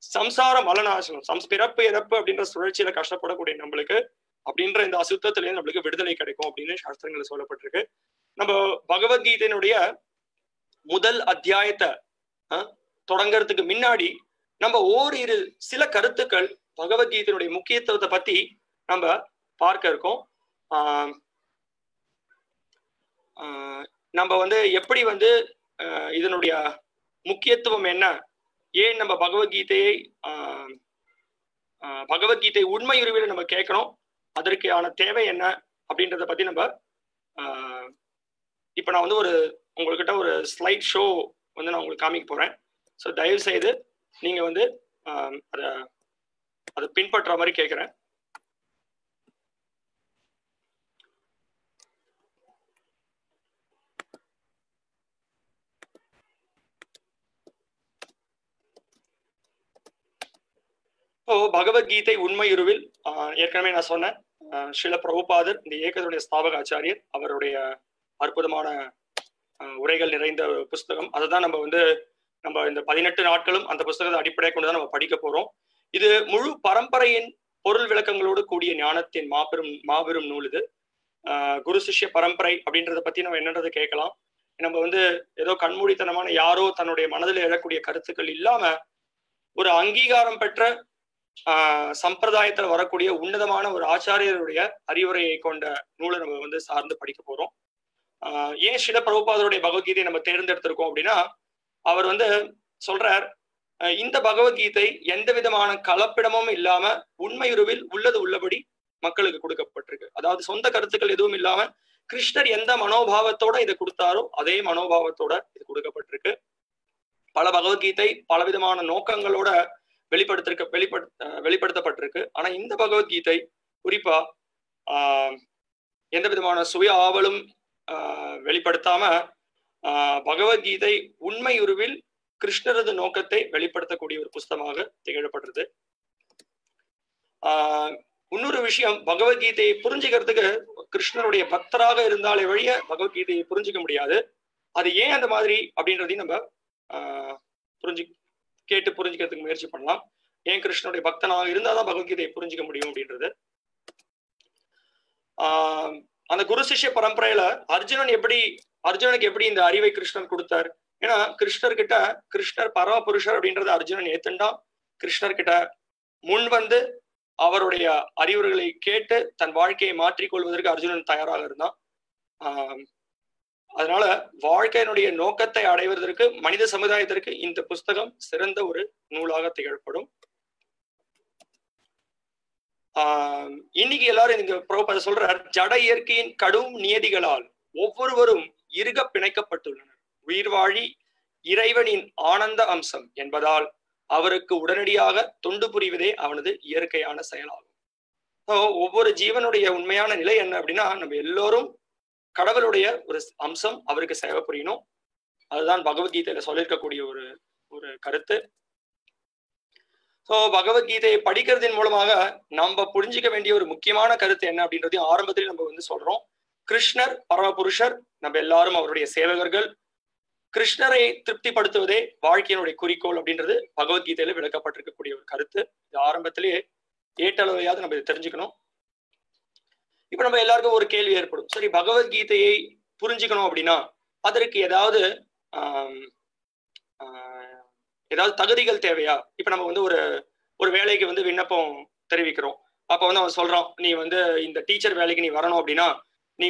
சம்சார மலநாசனம், பிறப்பு இறப்பு அப்படின்ற சுழற்சியில கஷ்டப்படக்கூடிய நம்மளுக்கு அப்படின்ற இந்த அசுத்தத்திலேயே நம்மளுக்கு விடுதலை கிடைக்கும் அப்படின்னு சாஸ்திரங்கள் சொல்லப்பட்டிருக்கு. நம்ம பகவத்கீதையினுடைய முதல் அத்தியாயத்தை தொடங்கறதுக்கு முன்னாடி நம்ம ஓரிரு சில கருத்துக்கள் பகவத்கீதையினுடைய முக்கியத்துவத்தை பத்தி நம்ம பார்க்க இருக்கோம். நம்ம வந்து எப்படி வந்து இதனுடைய முக்கியத்துவம் என்ன, ஏன் நம்ம பகவத்கீதை உண்மையுருவில நம்ம கேட்கணும், அதற்கான தேவை என்ன அப்படின்றத பத்தி நம்ம இப்ப நான் வந்து உங்ககிட்ட ஒரு ஸ்லைட் ஷோ வந்து நான் உங்களுக்கு காமிக்க போறேன். ஸோ தயவு செய்து நீங்க வந்து அதை பின்பற்ற மாதிரி கேட்கிறேன். பகவத்கீதை உண்மையுருவில் ஏற்கனவே நான் சொன்னேன், ஸ்ரீல பிரபுபாதர் இந்த இயக்கத்துடைய ஸ்தாபக ஆச்சாரியர், அவருடைய அற்புதமான உரைகள் நிறைந்த புஸ்தகம். அதை தான் நம்ம இந்த 18 நாட்களும் அந்த புஸ்தகத்தை அடிப்படையாக கொண்டுதான் நம்ம படிக்க போறோம். இது முழு பரம்பரையின் பொருள் விளக்கங்களோடு கூடிய ஞானத்தின் மாபெரும் நூல் இது. குரு சிஷ்ய பரம்பரை அப்படின்றத பத்தி நம்ம என்னன்றது கேட்கலாம். நம்ம ஏதோ கண்மூடித்தனமான யாரோ தன்னுடைய மனதில் எழக்கூடிய கருத்துக்கள் இல்லாம ஒரு அங்கீகாரம் பெற்ற சம்பிரதாயத்துல வரக்கூடிய உன்னதமான ஒரு ஆச்சாரியருடைய அறிவுரையை கொண்ட நூலை நம்ம சார்ந்து படிக்க போறோம். ஏன் ஸ்ரீல பிரபுபாதருடைய பகவத்கீதையை நம்ம தேர்ந்தெடுத்திருக்கோம் அப்படின்னா, அவர் சொல்றார், இந்த பகவத்கீதை எந்த விதமான கலப்பிடமும் இல்லாம உண்மையுருவில் உள்ளது உள்ளபடி மக்களுக்கு கொடுக்கப்பட்டிருக்கு. அதாவது சொந்த கருத்துக்கள் எதுவும் இல்லாம கிருஷ்ணர் எந்த மனோபாவத்தோட இதை கொடுத்தாரோ அதே மனோபாவத்தோட இது கொடுக்கப்பட்டிருக்கு. பல பகவத்கீதை பலவிதமான நோக்கங்களோட வெளிப்படுத்தப்பட்டிருக்கு. ஆனா இந்த பகவத்கீதை குறிப்பா எந்த விதமான சுய ஆவலும் வெளிப்படுத்தாம பகவத்கீதை உண்மையுருவில் கிருஷ்ணரது நோக்கத்தை வெளிப்படுத்தக்கூடிய ஒரு புஸ்தகமாக திகழப்படுறது. இன்னொரு விஷயம், பகவத்கீதையை புரிஞ்சுக்கிறதுக்கு கிருஷ்ணருடைய பக்தராக இருந்தாலே வழிய பகவத்கீதையை புரிஞ்சிக்க முடியாது. அது ஏன் அந்த மாதிரி அப்படின்றதையும் நம்ம கேட்டு புரிஞ்சுக்கிறதுக்கு முயற்சி பண்ணலாம். ஏன் கிருஷ்ணனுடைய பக்தனாக இருந்தாதான் பகவத்கீதையை புரிஞ்சிக்க முடியும் அப்படின்றது. அந்த குரு சிஷ்ய பரம்பரையில அர்ஜுனனுக்கு எப்படி இந்த அறிவை கிருஷ்ணன் கொடுத்தார்? ஏன்னா கிருஷ்ணர் பரமபுருஷர் அப்படின்றத அர்ஜுனன் ஏத்துண்டான். கிருஷ்ணர் கிட்ட முன் அவருடைய அறிவுரைகளை கேட்டு தன் வாழ்க்கையை மாற்றிக்கொள்வதற்கு அர்ஜுனன் தயாராக இருந்தான். அதனால வாழ்க்கையினுடைய நோக்கத்தை அடைவதற்கு மனித சமுதாயத்திற்கு இந்த புஸ்தகம் சிறந்த ஒரு நூலாக திகழப்படும். இன்னைக்கு எல்லாரும் இங்க பிரபுபாதர் சொல்றார், ஜட இயற்கையின் கடும் நியதிகளால் ஒவ்வொருவரும் இறுக பிணைக்கப்பட்டுள்ளனர். உயிர்வாழி இறைவனின் ஆனந்த அம்சம் என்பதால் அவருக்கு உடனடியாக தொண்டு புரிவதே அவனது இயற்கையான செயலாகும். ஒவ்வொரு ஜீவனுடைய உண்மையான நிலை என்ன அப்படின்னா, நம்ம எல்லோரும் கடவுளுடைய ஒரு அம்சம், அவருக்கு சேவை புரியணும். அதுதான் பகவத்கீதையில சொல்லியிருக்கக்கூடிய ஒரு கருத்து. பகவத்கீதையை படிக்கிறதின் மூலமாக நம்ம புரிஞ்சிக்க வேண்டிய ஒரு முக்கியமான கருத்து என்ன அப்படின்றதையும் ஆரம்பத்தில் நம்ம சொல்றோம். கிருஷ்ணர் பரமபுருஷர், நம்ம எல்லாரும் அவருடைய சேவகர்கள். கிருஷ்ணரை திருப்திப்படுத்துவதே வாழ்க்கையினுடைய குறிக்கோள் அப்படின்றது பகவத்கீதையில விளக்கப்பட்டிருக்கக்கூடிய ஒரு கருத்து. இது ஆரம்பத்திலேயே ஏற்றளவையாவது நம்ம இதை தெரிஞ்சுக்கணும். இப்ப நம்ம எல்லாருக்கும் ஒரு கேள்வி ஏற்படும், சரி பகவத்கீதையை புரிஞ்சுக்கணும் அப்படின்னா அதற்கு ஏதாவது தகுதிகள் தேவையா? இப்ப நம்ம ஒரு வேலைக்கு விண்ணப்பம் தெரிவிக்கிறோம். அப்ப அவன் சொல்றான், நீ இந்த டீச்சர் வேலைக்கு நீ வரணும் அப்படின்னா நீ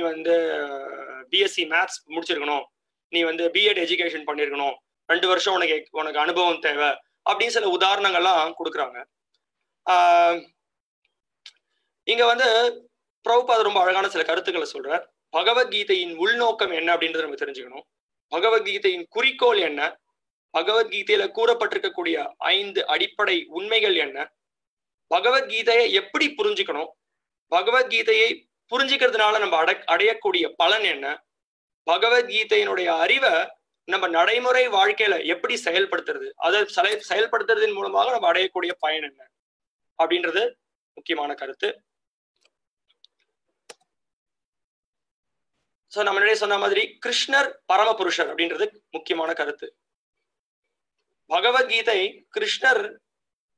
பிஎஸ்சி மேத்ஸ் முடிச்சிருக்கணும், நீ பிஎட் எஜுகேஷன் பண்ணிருக்கணும், 2 வருஷம் உனக்கு அனுபவம் தேவை அப்படின்னு சில உதாரணங்கள்லாம் கொடுக்குறாங்க. இங்க பிரபுபாதர் ரொம்ப அழகான சில கருத்துக்களை சொல்றார். பகவத்கீதையின் உள்நோக்கம் என்ன அப்படின்றத நம்ம தெரிஞ்சுக்கணும். பகவத்கீதையின் குறிக்கோள் என்ன, பகவத்கீதையில கூறப்பட்டிருக்கக்கூடிய 5 அடிப்படை உண்மைகள் என்ன, பகவத்கீதையை எப்படி புரிஞ்சுக்கணும், பகவத்கீதையை புரிஞ்சுக்கிறதுனால நம்ம அடையக்கூடிய பலன் என்ன, பகவத்கீதையினுடைய அறிவை நம்ம நடைமுறை வாழ்க்கையில எப்படி செயல்படுத்துறது, அதை செயல்படுத்துறதன் மூலமாக நம்ம அடையக்கூடிய பயன் என்ன அப்படின்றது முக்கியமான கருத்து. சோ நம்ம முன்னாடியே சொன்ன மாதிரி கிருஷ்ணர் பரமபுருஷர் அப்படின்றது முக்கியமான கருத்து. பகவத்கீதை கிருஷ்ணர்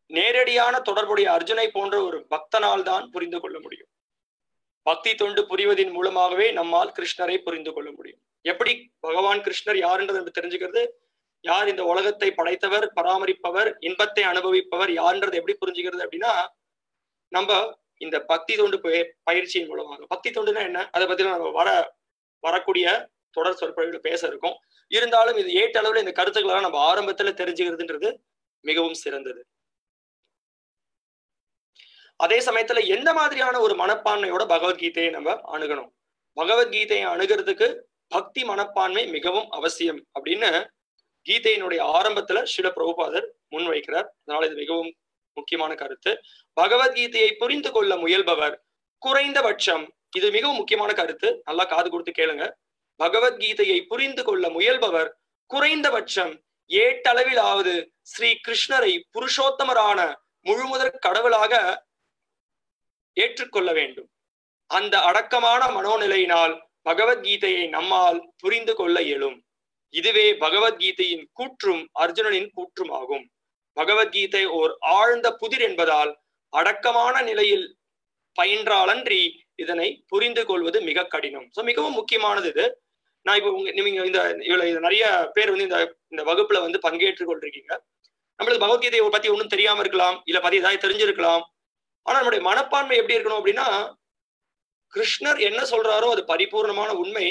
நேரடியான தொடர்புடைய அர்ஜுனை போன்ற ஒரு பக்தனால் தான் புரிந்து கொள்ள முடியும். பக்தி தொண்டு புரிவதின் மூலமாகவே நம்மால் கிருஷ்ணரை புரிந்து கொள்ள முடியும். எப்படி பகவான் கிருஷ்ணர் யாருன்றதை தெரிஞ்சுக்கிறது, யார் இந்த உலகத்தை படைத்தவர், பராமரிப்பவர், இன்பத்தை அனுபவிப்பவர் யாருன்றது எப்படி புரிஞ்சுக்கிறது அப்படின்னா, நம்ம இந்த பக்தி தொண்டு பயிற்சியின் மூலமாக. பக்தி தொண்டுனா என்ன, அதை பத்தி நம்ம வரக்கூடிய தொடர் சொற்பொழிவுல பேச இருக்கும். இருந்தாலும் இது ஏற்றளவுல இந்த கருத்துக்களை நம்ம ஆரம்பத்துல தெரிஞ்சுக்கிறதுன்றது மிகவும் சிறந்தது. அதே சமயத்துல எந்த மாதிரியான ஒரு மனப்பான்மையோட பகவத்கீதையை நம்ம அணுகணும், பகவத்கீதையை அணுகிறதுக்கு பக்தி மனப்பான்மை மிகவும் அவசியம் அப்படின்னு கீதையினுடைய ஆரம்பத்துல ஸ்ரீல பிரபுபாதர் முன்வைக்கிறார். அதனால இது மிகவும் முக்கியமான கருத்து. பகவத்கீதையை புரிந்து கொள்ள முயல்பவர் குறைந்தபட்சம், இது மிகவும் முக்கியமான கருத்து, நல்லா காது கொடுத்து கேளுங்க. பகவத்கீதையை புரிந்து கொள்ள முயல்பவர் குறைந்தபட்சம் ஏட்டளவிலாவது ஸ்ரீ கிருஷ்ணரை புருஷோத்தமரான முழுமுதற் கடவுளாக ஏற்றுக்கொள்ள வேண்டும். அந்த அடக்கமான மனோநிலையினால் பகவத்கீதையை நம்மால் புரிந்து கொள்ள இயலும். இதுவே பகவத்கீதையின் கூற்றும் அர்ஜுனனின் கூற்றும் ஆகும். பகவத்கீதை ஓர் ஆழ்ந்த புதிர் என்பதால் அடக்கமான நிலையில் பயின்றாலன்றி இதனை புரிந்து கொள்வது மிக கடினம். சோ மிகவும் முக்கியமானது இது. நான் இப்போ நீங்க இவ்வளவு நிறைய பேர் வந்து இந்த வகுப்புல வந்து பங்கேற்றுக் கொண்டிருக்கீங்க. நம்மளுக்கு பகவத்கீதையை பத்தி ஒன்றும் தெரியாம இருக்கலாம், இல்ல பத்தி ஏதாவது தெரிஞ்சிருக்கலாம். ஆனா நம்மளுடைய மனப்பான்மை எப்படி இருக்கணும் அப்படின்னா, கிருஷ்ணர் என்ன சொல்றாரோ அது பரிபூர்ணமான உண்மை,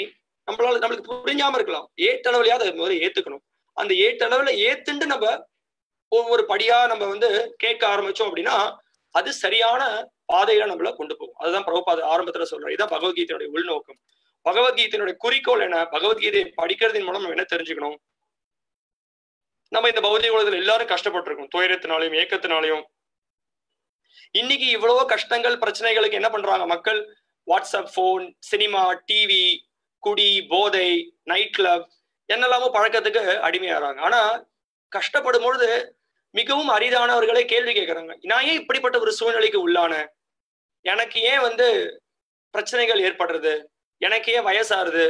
நம்மளுக்கு புரிஞ்சாம இருக்கலாம், ஏற்றளவுலையாவது அது முதல்ல ஏத்துக்கணும். அந்த ஏற்றளவுல ஏத்துண்டு நம்ம ஒவ்வொரு படியா நம்ம வந்து கேட்க ஆரம்பிச்சோம் அப்படின்னா அது சரியான பாதையில நம்மள கொண்டு போகும். அதுதான் பிரபுபாத ஆரம்பத்துல சொல்றாரு. இதுதான் பகவத்கீதையுடைய உள்நோக்கம். பகவத்கீதையினுடைய குறிக்கோள் என்ன, பகவத்கீதையை படிக்கிறதின் மூலம் நம்ம என்ன தெரிஞ்சுக்கணும். நம்ம இந்த பௌதிக உலகத்துல எல்லாரும் கஷ்டப்பட்டு இருக்கோம், துயரத்தினாலையும் ஏக்கத்தினாலையும். இன்னைக்கு இவ்வளவோ கஷ்டங்கள் பிரச்சனைகளுக்கு என்ன பண்றாங்க மக்கள், வாட்ஸ்அப், போன், சினிமா, டிவி, குடி, போதை, நைட் கிளப் என்னெல்லாமோ பழக்கத்துக்கு அடிமையாகிறாங்க. ஆனா கஷ்டப்படும் பொழுது மிகவும் அரிதானவர்களே கேள்வி கேட்கறாங்க, நான் ஏன் இப்படிப்பட்ட ஒரு சூழ்நிலைக்கு உள்ளான, எனக்கு ஏன் வந்து பிரச்சனைகள் ஏற்படுறது, எனக்கு ஏன் வயசாருது,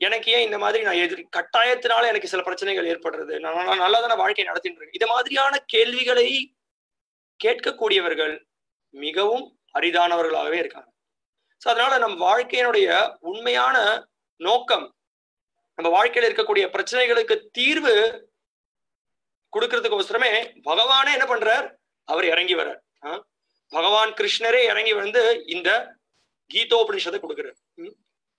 எனக்கு ஏன் இந்த மாதிரி நான் கட்டாயத்தினால எனக்கு சில பிரச்சனைகள் ஏற்படுறது, நான் நல்லா தானே வாழ்க்கையை நடத்திட்டு இருக்கேன். இது மாதிரியான கேள்விகளை கேட்கக்கூடியவர்கள் மிகவும் அரிதானவர்களாகவே இருக்காங்க. சோ அதனால நம்ம வாழ்க்கையினுடைய உண்மையான நோக்கம், நம்ம வாழ்க்கையில இருக்கக்கூடிய பிரச்சனைகளுக்கு தீர்வு கொடுக்கறதுக்கோசரமே பகவானே என்ன பண்றார், அவர் இறங்கி வர்றார். பகவான் கிருஷ்ணரே இறங்கி வந்து இந்த கீதோபனிஷத்தை கொடுக்கிறார்.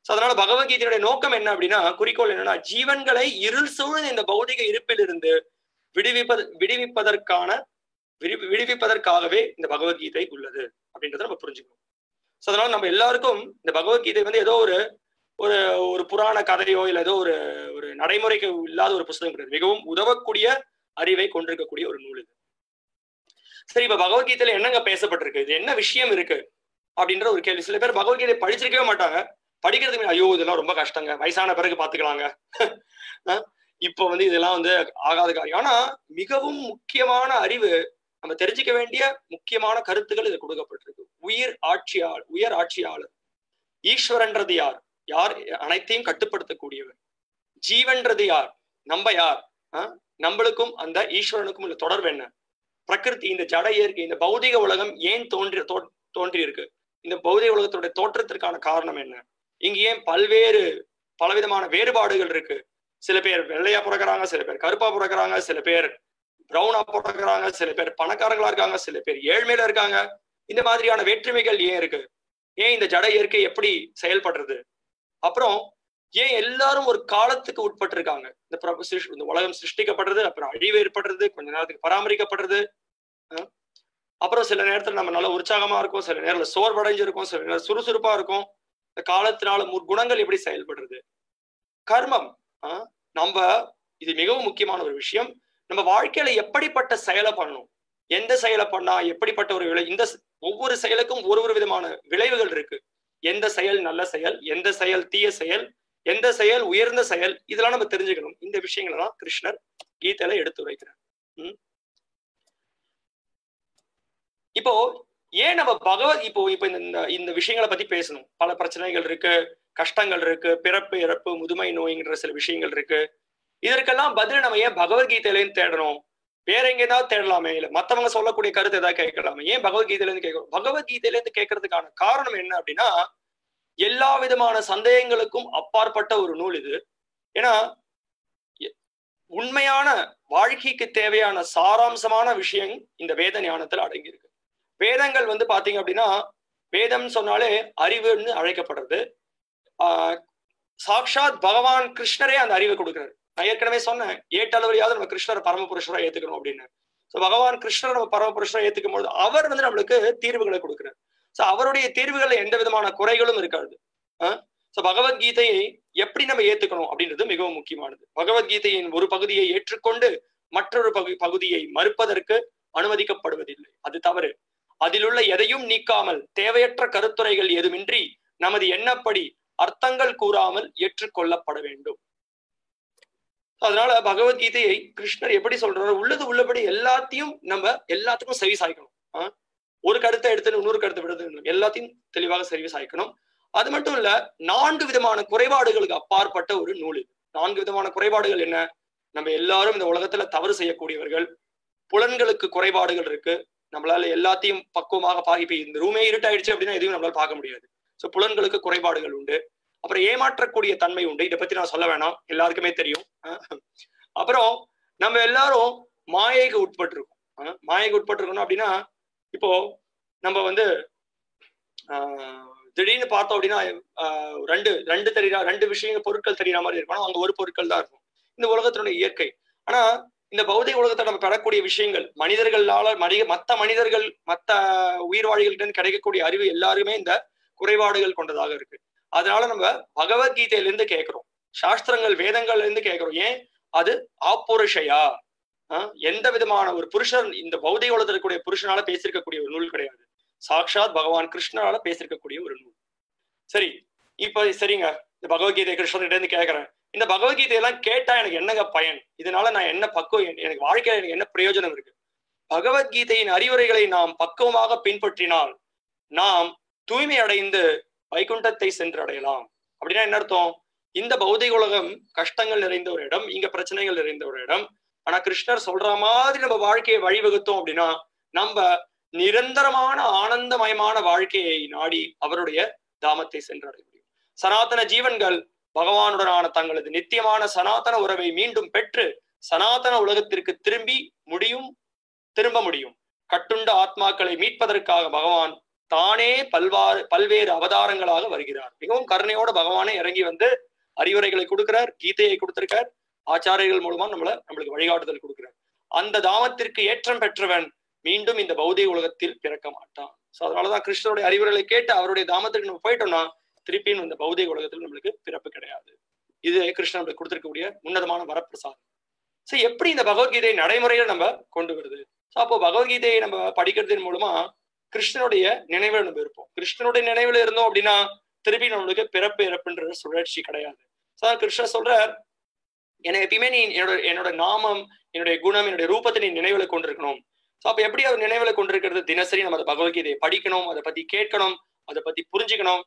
அதனால பகவத்கீதையுடைய நோக்கம் என்ன அப்படின்னா, குறிக்கோள் என்னன்னா, ஜீவன்களை இருள் சூழ்ந்த இந்த பௌதிக இருப்பிலிருந்து விடுவிப்பதற்காகவே இந்த பகவத்கீதை உள்ளது அப்படின்றத நம்ம புரிஞ்சுக்கணும். அதனால நம்ம எல்லாருக்கும் இந்த பகவத்கீதை வந்து ஏதோ ஒரு புராண கதையோ இல்ல ஏதோ ஒரு நடைமுறைக்கு இல்லாத ஒரு புத்தகம் கிடையாது. மிகவும் உதவக்கூடிய அறிவை கொண்டிருக்கக்கூடிய ஒரு நூல் இது. சரி, இப்ப பகவத்கீதையில என்னங்க பேசப்பட்டிருக்கு, இது என்ன விஷயம் இருக்கு அப்படின்ற ஒரு கேள்வி. சில பேர் பகவத்கீதை படிச்சிருக்கவே மாட்டாங்க, படிக்கிறதுக்கு ஐயோ இதெல்லாம் ரொம்ப கஷ்டங்க, வயசான பிறகு பாத்துக்கலாங்க, இப்போ வந்து இதெல்லாம் வந்து ஆகாத காரியம். ஆனா மிகவும் முக்கியமான அறிவு, நம்ம தெரிஞ்சுக்க வேண்டிய முக்கியமான கருத்துக்கள் இது கொடுக்கப்பட்டிருக்கு. உயர் ஆட்சியாளர் ஈஸ்வரன்றது யார், யார் அனைத்தையும் கட்டுப்படுத்தக்கூடியவர். ஜீவன்றது யார், நம்ம யார், நம்மளுக்கும் அந்த ஈஸ்வரனுக்கும் உள்ள தொடர்பு என்ன, பிரகிருதி, இந்த ஜட இயற்கை, இந்த பௌதிக உலகம் ஏன் தோன்றி இருக்கு, இந்த பௌதிக உலகத்துடைய தோற்றத்திற்கான காரணம் என்ன, இங்க ஏன் பலவிதமான வேறுபாடுகள் இருக்கு. சில பேர் வெள்ளையா பிறக்கிறாங்க, சில பேர் கருப்பா பிறக்கிறாங்க, சில பேர் பிரவுனா பிறக்கிறாங்க, சில பேர் பணக்காரங்களா இருக்காங்க, சில பேர் ஏழ்மையில இருக்காங்க. இந்த மாதிரியான வேற்றுமைகள் ஏன் இருக்கு, ஏன் இந்த ஜட இயற்கை எப்படி செயல்படுறது, அப்புறம் ஏன் எல்லாரும் ஒரு காலத்துக்கு உட்பட்டு இருக்காங்க, இந்த உலகம் சிருஷ்டிக்கப்படுறது, அப்புறம் அழிவு ஏற்படுறது, கொஞ்ச நேரத்துக்கு பராமரிக்கப்படுறது, அப்புறம் சில நேரத்துல நம்ம நல்ல உற்சாகமா இருக்கும், சில நேரத்துல சோர்வடைஞ்சிருக்கும், சில நேரம் சுறுசுறுப்பா இருக்கும். இந்த காலத்தினால முற்குணங்கள் எப்படி செயல்படுறது, கர்மம், நம்ம இது மிகவும் முக்கியமான ஒரு விஷயம். நம்ம வாழ்க்கையில எப்படிப்பட்ட செயலை பண்ணணும், எந்த செயலை பண்ணா எப்படிப்பட்ட ஒரு விளை, இந்த ஒவ்வொரு செயலுக்கும் ஒரு விதமான விளைவுகள் இருக்கு. எந்த செயல் நல்ல செயல், எந்த செயல் தீய செயல், எந்த செயல் உயர்ந்த செயல், இதெல்லாம் நம்ம தெரிஞ்சுக்கணும். இந்த விஷயங்களை தான் கிருஷ்ணர் கீதையில எடுத்து வைக்கிறார். இப்போ ஏன் நம்ம இப்போ இந்த விஷயங்களை பத்தி பேசணும், பல பிரச்சனைகள் இருக்கு, கஷ்டங்கள் இருக்கு, பிறப்பு இறப்பு முதுமை நோய்ங்கிற சில விஷயங்கள் இருக்கு. இதற்கெல்லாம் பதில் நம்ம ஏன் பகவத்கீதையிலேருந்து தேடணும்? வேற எங்க ஏதாவது தேடலாமே, இல்ல மத்தவங்க சொல்லக்கூடிய கருத்து ஏதாவது கேட்கலாமே, ஏன் பகவத்கீதையிலேருந்து கேட்கணும்? பகவத்கீதையிலேருந்து கேட்கறதுக்கான காரணம் என்ன அப்படின்னா, எல்லா விதமான சந்தேகங்களுக்கும் அப்பாற்பட்ட ஒரு நூல் இது. ஏன்னா உண்மையான வாழ்க்கைக்கு தேவையான சாராம்சமான விஷயம் இந்த வேத ஞானத்துல அடங்கியிருக்கு. வேதங்கள் பாத்தீங்க அப்படின்னா, வேதம் சொன்னாலே அறிவுன்னு அழைக்கப்படுறது. சாக்ஷாத் பகவான் கிருஷ்ணரே அந்த அறிவை கொடுக்கிறார். நான் ஏற்கனவே சொன்னேன், ஏட்டளவிலையாவது நம்ம கிருஷ்ணரை பரமபுருஷரா ஏத்துக்கணும் அப்படின்னு. ஸோ பகவான் கிருஷ்ணர் நம்ம பரமபுருஷரா ஏத்துக்கும் பொழுது அவர் நம்மளுக்கு தீர்வுகளை கொடுக்கிறார். ஸோ அவருடைய தீர்வுகள்ல எந்த விதமான குறைகளும் இருக்காது. ஸோ பகவத்கீதையை எப்படி நம்ம ஏத்துக்கணும் அப்படின்றது மிகவும் முக்கியமானது. பகவத்கீதையின் ஒரு பகுதியை ஏற்றுக்கொண்டு மற்றொரு பகுதியை மறுப்பதற்கு அனுமதிக்கப்படுவதில்லை, அது தவறு. அதில் உள்ள எதையும் நீக்காமல் தேவையற்ற கருத்துரைகள் எதுமின்றி நமது எண்ணப்படி அர்த்தங்கள் கூறாமல் ஏற்றுக்கொள்ளப்பட வேண்டும். அதனால பகவத்கீதையை கிருஷ்ணர் எப்படி சொல்றாரு, உள்ளது உள்ளபடி எல்லாத்துக்கும் செவி சாய்க்கணும். ஒரு கருத்தை எடுத்து இன்னொரு கருத்தை விடுறது, எல்லாத்தையும் தெளிவாக செவி சாய்க்கணும். அது மட்டும் இல்ல, 4 விதமான குறைபாடுகளுக்கு அப்பாற்பட்ட ஒரு நூல் இது. 4 விதமான குறைபாடுகள் என்ன? நம்ம எல்லாரும் இந்த உலகத்துல தவறு செய்யக்கூடியவர்கள். புலன்களுக்கு குறைபாடுகள் இருக்கு. நம்மளால எல்லாத்தையும் பக்குவமாக இப்ப இந்த ரூமே இருட்டாயிடுச்சு அப்படின்னா எதையும் நம்மளால பார்க்க முடியாது. ஸோ புலன்களுக்கு குறைபாடுகள் உண்டு. அப்புறம் ஏமாற்றக்கூடிய தன்மை உண்டு. இதை பத்தி நான் சொல்ல வேணாம், எல்லாருக்குமே தெரியும். அப்புறம் நம்ம எல்லாரும் மாயைக்கு உட்பட்டிருக்கோம். மாயைக்கு உட்பட்டிருக்கணும் அப்படின்னா, இப்போ நம்ம திடீர்னு பார்த்தோம் அப்படின்னா ரெண்டு விஷயங்கள் பொருட்கள் தெரியற மாதிரி இருக்கணும். அங்க ஒரு பொருட்கள் தான் இருக்கும். இந்த உலகத்தினுடைய இயற்கை. ஆனா இந்த பௌதிக உலகத்தை நம்ம பெறக்கூடிய விஷயங்கள், மனிதர்களால மற்ற உயிர்வாழிகள்கிட்ட கிடைக்கக்கூடிய அறிவு எல்லாருமே இந்த குறைபாடுகள் கொண்டதாக இருக்கு. அதனால நம்ம பகவத்கீதையிலிருந்து கேட்கிறோம், சாஸ்திரங்கள் வேதங்கள்ல இருந்து கேட்கிறோம். ஏன்? அது ஆப்புருஷையா, எந்த விதமான ஒரு புருஷன் இந்த பௌதிக உலகத்தில் இருக்கக்கூடிய புருஷனால பேசியிருக்கக்கூடிய ஒரு நூல் கிடையாது. சாக்ஷாத் பகவான் கிருஷ்ணனால பேசியிருக்கக்கூடிய ஒரு நூல். சரி, இப்ப சரிங்க, இந்த பகவத்கீதை கிருஷ்ணர்கிட்ட இருந்து கேட்கிறேன். இந்த பகவத்கீதையெல்லாம் கேட்டா எனக்கு என்னங்க பயன்? இதனால நான் என்ன பக்குவம், எனக்கு வாழ்க்கையில எனக்கு என்ன பிரயோஜனம் இருக்கு? பகவத்கீதையின் அறிவுரைகளை நாம் பக்குவமாக பின்பற்றினால் நாம் தூய்மை அடைந்து வைகுண்டத்தை சென்று அடையலாம். அப்படின்னா என்ன அர்த்தம்? இந்த பௌதிக உலகம் கஷ்டங்கள் நிறைந்த ஒரு இடம், இங்க பிரச்சனைகள் நிறைந்த ஒரு இடம். ஆனா கிருஷ்ணர் சொல்ற மாதிரி நம்ம வாழ்க்கையை வழிவகுத்தோம் அப்படின்னா நம்ம நிரந்தரமான ஆனந்தமயமான வாழ்க்கையை நாடி அவருடைய தாமத்தை சென்றடைய முடியும். சனாதன ஜீவன்கள் பகவானுடனான தங்களது நித்தியமான சனாதன உறவை மீண்டும் பெற்று சனாதன உலகத்திற்கு திரும்ப முடியும். கட்டுண்ட ஆத்மாக்களை மீட்பதற்காக பகவான் தானே பல்வேறு அவதாரங்களாக வருகிறார். மிகவும் கருணையோட பகவானே இறங்கி அறிவுரைகளை கொடுக்கிறார், கீதையை கொடுத்திருக்கார், ஆச்சாரியர்கள் மூலமா நம்மளுக்கு வழிகாட்டுதல் கொடுக்கிறார். அந்த தாமத்திற்கு ஏற்றம் பெற்றவன் மீண்டும் இந்த பௌதிக உலகத்தில் பிறக்க மாட்டான். ஸோ அதனாலதான் கிருஷ்ணருடைய அறிவுரைகளை கேட்டு அவருடைய தாமத்திற்கு நம்ம போயிட்டோம்னா திருப்பியும் இந்த பௌதிக உலகத்தில் நம்மளுக்கு பிறப்பு கிடையாது. இது கிருஷ்ணன் நம்மளுக்கு கொடுத்திருக்கக்கூடிய உன்னதமான வரப்பிரசாதம். ஸோ எப்படி இந்த பகவத்கீதையை நடைமுறையில நம்ம கொண்டு வருது? ஸோ அப்போ பகவத்கீதையை நம்ம படிக்கிறதன் மூலமா கிருஷ்ணனுடைய நினைவுல நம்ம இருப்போம். கிருஷ்ணனுடைய நினைவுல இருந்தோம் அப்படின்னா திருப்பி நம்மளுக்கு பிறப்பு இறப்புன்ற சுழற்சி கிடையாது. ஸோ கிருஷ்ணர் சொல்றார், எப்பயுமே நீ என்னோட நாமம், என்னுடைய குணம், என்னுடைய ரூபத்தை நீ நினைவுல கொண்டிருக்கணும். ஸோ அப்ப எப்படி அவர் நினைவுல கொண்டிருக்கிறது? தினசரி நம்ம அந்த பகவத்கீதையை படிக்கணும், அதை பத்தி கேட்கணும், அதை பத்தி புரிஞ்சுக்கணும்.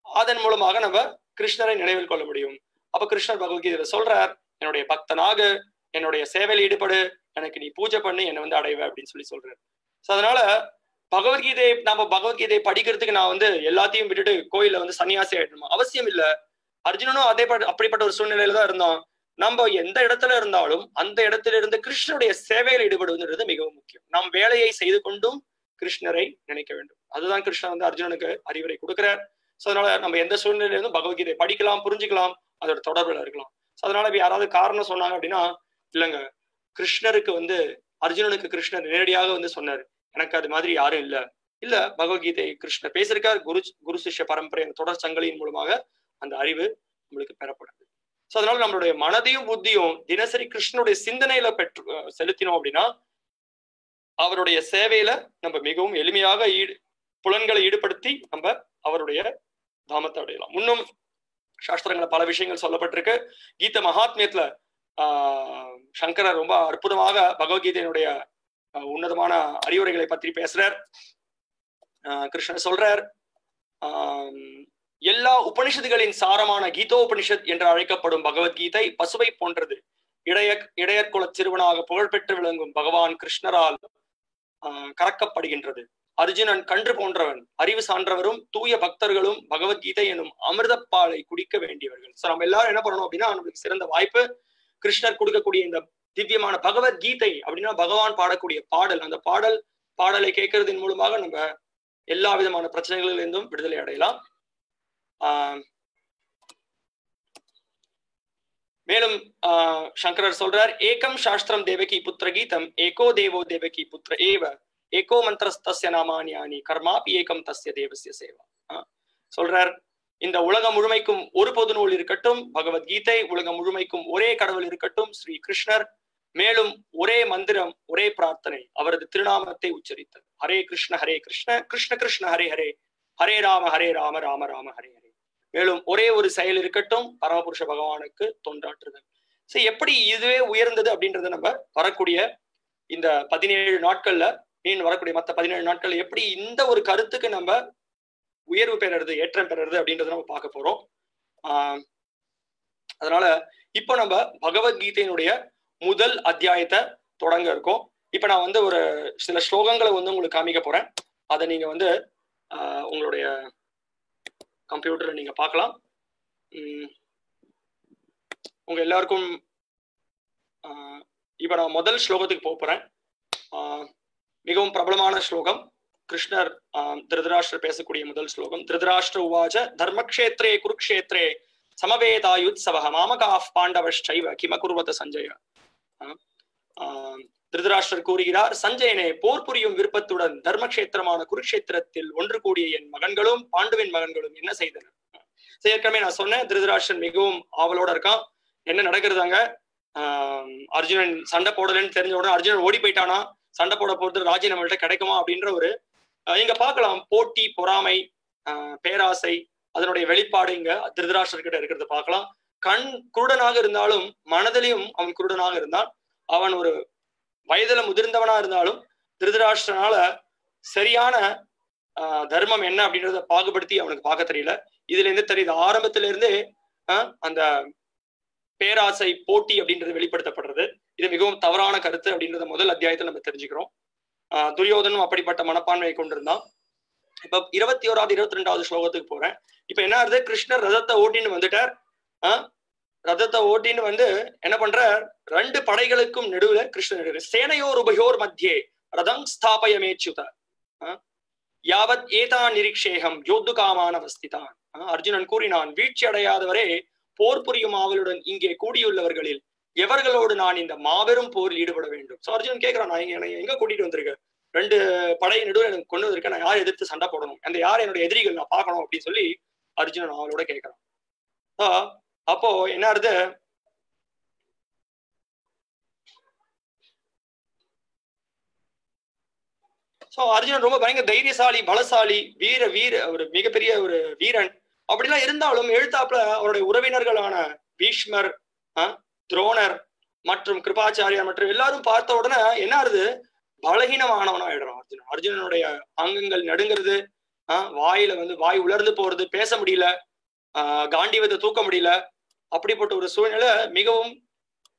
அதன் மூலமாக நம்ம கிருஷ்ணரை நினைவில் கொள்ள முடியும். அப்ப கிருஷ்ணர் பகவத்கீதையில சொல்றார், என்னுடைய பக்தனாக என்னுடைய சேவையில் ஈடுபடு, எனக்கு நீ பூஜை பண்ணி என்னை அடைவ அப்படின்னு சொல்றாரு. ஸோ அதனால பகவத்கீதையை படிக்கிறதுக்கு நான் எல்லாத்தையும் விட்டுட்டு கோயில சன்னியாசி ஆயிடணுமா? அவசியம் இல்லை. அர்ஜுனனும் அப்படிப்பட்ட ஒரு சூழ்நிலையில தான் இருந்தோம். நம்ம எந்த இடத்துல இருந்தாலும் அந்த இடத்துல இருந்து கிருஷ்ணருடைய சேவையில் ஈடுபடுவதுன்றது மிகவும் முக்கியம். நாம் வேலையை செய்து கொண்டும் கிருஷ்ணரை நினைக்க வேண்டும். அதுதான் கிருஷ்ணர் அர்ஜுனனுக்கு அறிவுரை கொடுக்கிறார். ஸோ அதனால நம்ம எந்த சூழ்நிலையில இருந்து பகவத்கீதை படிக்கலாம், புரிஞ்சுக்கலாம், அதோட தொடர்புல இருக்கலாம். ஸோ அதனால இப்ப யாராவது காரணம் சொன்னாங்க அப்படின்னா, இல்லைங்க, கிருஷ்ணருக்கு அர்ஜுனனுக்கு கிருஷ்ணர் நேரடியாக சொன்னாரு, எனக்கு அது மாதிரி யாரும் இல்ல பகவத்கீதை கிருஷ்ணர் பேசியிருக்கார். குரு சிஷ்ய பரம்பரை தொடர் சங்கலியின் மூலமாக அந்த அறிவு நம்மளுக்கு பெறப்படுது. ஸோ அதனால நம்மளுடைய மனதையும் புத்தியும் தினசரி கிருஷ்ணனுடைய சிந்தனையில செலுத்தினோம் அப்படின்னா அவருடைய சேவையில நம்ம மிகவும் எளிமையாக புலன்களை ஈடுபடுத்தி நம்ம அவருடைய தாமத்தை அடையலாம். இன்னும் சாஸ்திரங்கள பல விஷயங்கள் சொல்லப்பட்டிருக்கு. கீத மகாத்மியத்துல சங்கரர் ரொம்ப அற்புதமாக பகவத்கீதையினுடைய உன்னதமான அறிவுரைகளை பற்றி பேசுறார். கிருஷ்ணர் சொல்றார், எல்லா உபனிஷத்துகளின் சாரமான கீதோபனிஷத் என்று அழைக்கப்படும் பகவத்கீதை பசுவை போன்றது. இடையற்குல சிறுவனாக புகழ்பெற்று விளங்கும் பகவான் கிருஷ்ணரால் கறக்கப்படுகின்றது. அர்ஜுனன் கன்று போன்றவன், அறிவு சான்றவரும் தூய பக்தர்களும் பகவத்கீதை எனும் அமிர்தப்பாலை குடிக்க வேண்டியவர்கள். சோ நம்ம எல்லாரும் என்ன பண்ணணும் அப்படின்னா, நம்மளுக்கு சிறந்த வாய்ப்பு கிருஷ்ணர் கொடுக்கக்கூடிய இந்த திவ்யமான பகவத்கீதை அப்படின்னா பகவான் பாடக்கூடிய பாடல். அந்த பாடலை கேட்கறதன் மூலமாக நம்ம எல்லா விதமான பிரச்சனைகளிலிருந்தும் விடுதலை அடையலாம். மேலும் சங்கரர் சொல்றார், ஏகம் சாஸ்திரம் தேவகி புத்திர கீதம் ஏகோ தேவோ தேவகி புத்திர ஏவ ஏகோ மந்திரஸ்தஸ்ய நாமானியானி கர்மாபி ஏகம் தஸ்ய தேவஸ்ய சேவா. சொல்றார், இந்த உலகம் முழுமைக்கும் ஒரு பொது நூல் இருக்கட்டும் பகவத்கீதை, உலகம் முழுமைக்கும் ஒரே கடவுள் இருக்கட்டும் ஸ்ரீ கிருஷ்ணர், மேலும் ஒரே மந்திரம் ஒரே பிரார்த்தனை அவரது திருநாமத்தை உச்சரித்தல். ஹரே கிருஷ்ண கிருஷ்ண கிருஷ்ண ஹரே ஹரே, ஹரே ராம ராம ராம ஹரே ஹரே. மேலும் ஒரே ஒரு செயல் இருக்கட்டும், பரமபுருஷ பகவானுக்கு தொண்டாற்றுதல். சரி, எப்படி இதுவே உயர்ந்தது அப்படின்றத நம்ம வரக்கூடிய இந்த 17 நாட்கள்ல வரக்கூடிய மற்ற 17 நாட்கள்ல எப்படி இந்த ஒரு கருத்துக்கு நம்ம உயர்வு பெறுறது, ஏற்றம் பெறுறது அப்படின்றத நம்ம பார்க்க போறோம். அதனால இப்போ நம்ம பகவத்கீதையினுடைய முதல் அத்தியாயத்தை தொடங்க இருக்கோம். இப்ப நான் ஒரு சில ஸ்லோகங்களை உங்களுக்கு காமிக்க போறேன். அதை நீங்க உங்களுடைய கம்ப்யூட்டர்ல நீங்க பார்க்கலாம். உங்க எல்லாருக்கும் இப்ப நான் முதல் ஸ்லோகத்துக்கு போறேன். மிகவும் பிரபலமான ஸ்லோகம், கிருஷ்ணர் திருதராஷ்டிரர் பேசக்கூடிய முதல் ஸ்லோகம். திருதராஷ்டிர உவாச்ச தர்மக்ஷேத்ரே குருக்ஷேத்ரே சமவேதாயுத்சவ மாமகாஃப் பாண்டவஷ்சைவ கிமகுர்வத சஞ்சய. திருதராஷ்டிரர் கூறுகிறார், சஞ்சயனே, போர் புரியும் விருப்பத்துடன் தர்மக்ஷேத்திரமான குருக்ஷேத்திரத்தில் ஒன்று கூடிய என் மகன்களும் பாண்டுவின் மகன்களும் என்ன செய்தனர்? ஏற்கனவே நான் சொன்னேன், திருதராஷ்டிரன் மிகவும் ஆவலோட இருக்கான். என்ன நடக்கிறதாங்க, அர்ஜுனன் சண்டை போடலன்னு தெரிஞ்ச உடனே அர்ஜுனன் ஓடி போயிட்டானா, சண்டை போட போறது ராஜ்யம் நம்மள்கிட்ட கிடைக்குமா அப்படின்ற இங்க பார்க்கலாம். போட்டி, பொறாமை, பேராசை, அதனுடைய வெளிப்பாடு இங்க திருதராஷ்டிரர் கிட்ட இருக்கிறத பார்க்கலாம். கண் குருடனாக இருந்தாலும் மனதிலையும் அவன் குருடனாக இருந்தான். அவன் ஒரு வயதுல முதிர்ந்தவனா இருந்தாலும் திருதராஷ்டிரனால சரியான தர்மம் என்ன அப்படின்றத பாகுபடுத்தி அவனுக்கு பார்க்க தெரியல. இதுல இருந்து தெரியுது, ஆரம்பத்தில இருந்தே அந்த பேராசை, போட்டி அப்படின்றது வெளிப்படுத்தப்படுறது. இது மிகவும் தவறான கருத்து அப்படின்றத முதல் அத்தியாயத்தில் நம்ம தெரிஞ்சுக்கிறோம். துரியோதனும் அப்படிப்பட்ட மனப்பான்மையை கொண்டிருந்தான். இப்ப 21வது 22வது ஸ்லோகத்துக்கு போறேன். இப்ப என்ன ஆகுது, கிருஷ்ணர் ரதத்தை ஓட்டின்னு வந்துட்டார். ரதத்தை ஓட்டின்னு என்ன பண்றார், 2 படைகளுக்கும் நடுவுல கிருஷ்ணர் சேனையோர் உபயோர் மத்தியே ரதம் ஸ்தாபயமேச்சுத யாவத் ஏதா நிரீக்ஷேகம் யோத்து காமான வஸ்திதான். அர்ஜுனன் கூறினான், வீழ்ச்சி அடையாதவரே, போர் புரியும் ஆவலுடன் இங்கே கூடியுள்ளவர்களில் எவர்களோடு நான் இந்த மாபெரும் போரில் ஈடுபட வேண்டும்? சோ அர்ஜுனன் கேட்கிறான், நான் எங்க கூட்டிட்டு வந்திருக்கேன், 2 படை நடுவில் எனக்கு கொண்டு வந்திருக்கேன், நான் யார் எதிர்த்து சண்டை போடணும், அந்த யார் என்னுடைய எதிரிகள் நான் பார்க்கணும் அப்படின்னு சொல்லி அர்ஜுனன் அவளோட கேட்கிறான். அப்போ என்ன ஆகுது, சோ அர்ஜுனன் ரொம்ப பயங்கர தைரியசாலி, பலசாலி, ஒரு மிகப்பெரிய ஒரு வீரன். அப்படிலாம் இருந்தாலும் எழுத்தாப்புல அவருடைய உறவினர்களான பீஷ்மர், துரோணர் மற்றும் கிருபாச்சாரியார் மற்றும் எல்லாரும் பார்த்த உடனே என்ன ஆகுது, பலகீனமானவனா ஆயிடுறான் அர்ஜுனன். அர்ஜுனனுடைய அங்கங்கள் நடுங்கிறது, வாய் உலர்ந்து போறது, பேச முடியல, காண்டிவத்தை தூக்க முடியல. அப்படிப்பட்ட ஒரு சூழ்நிலை, மிகவும்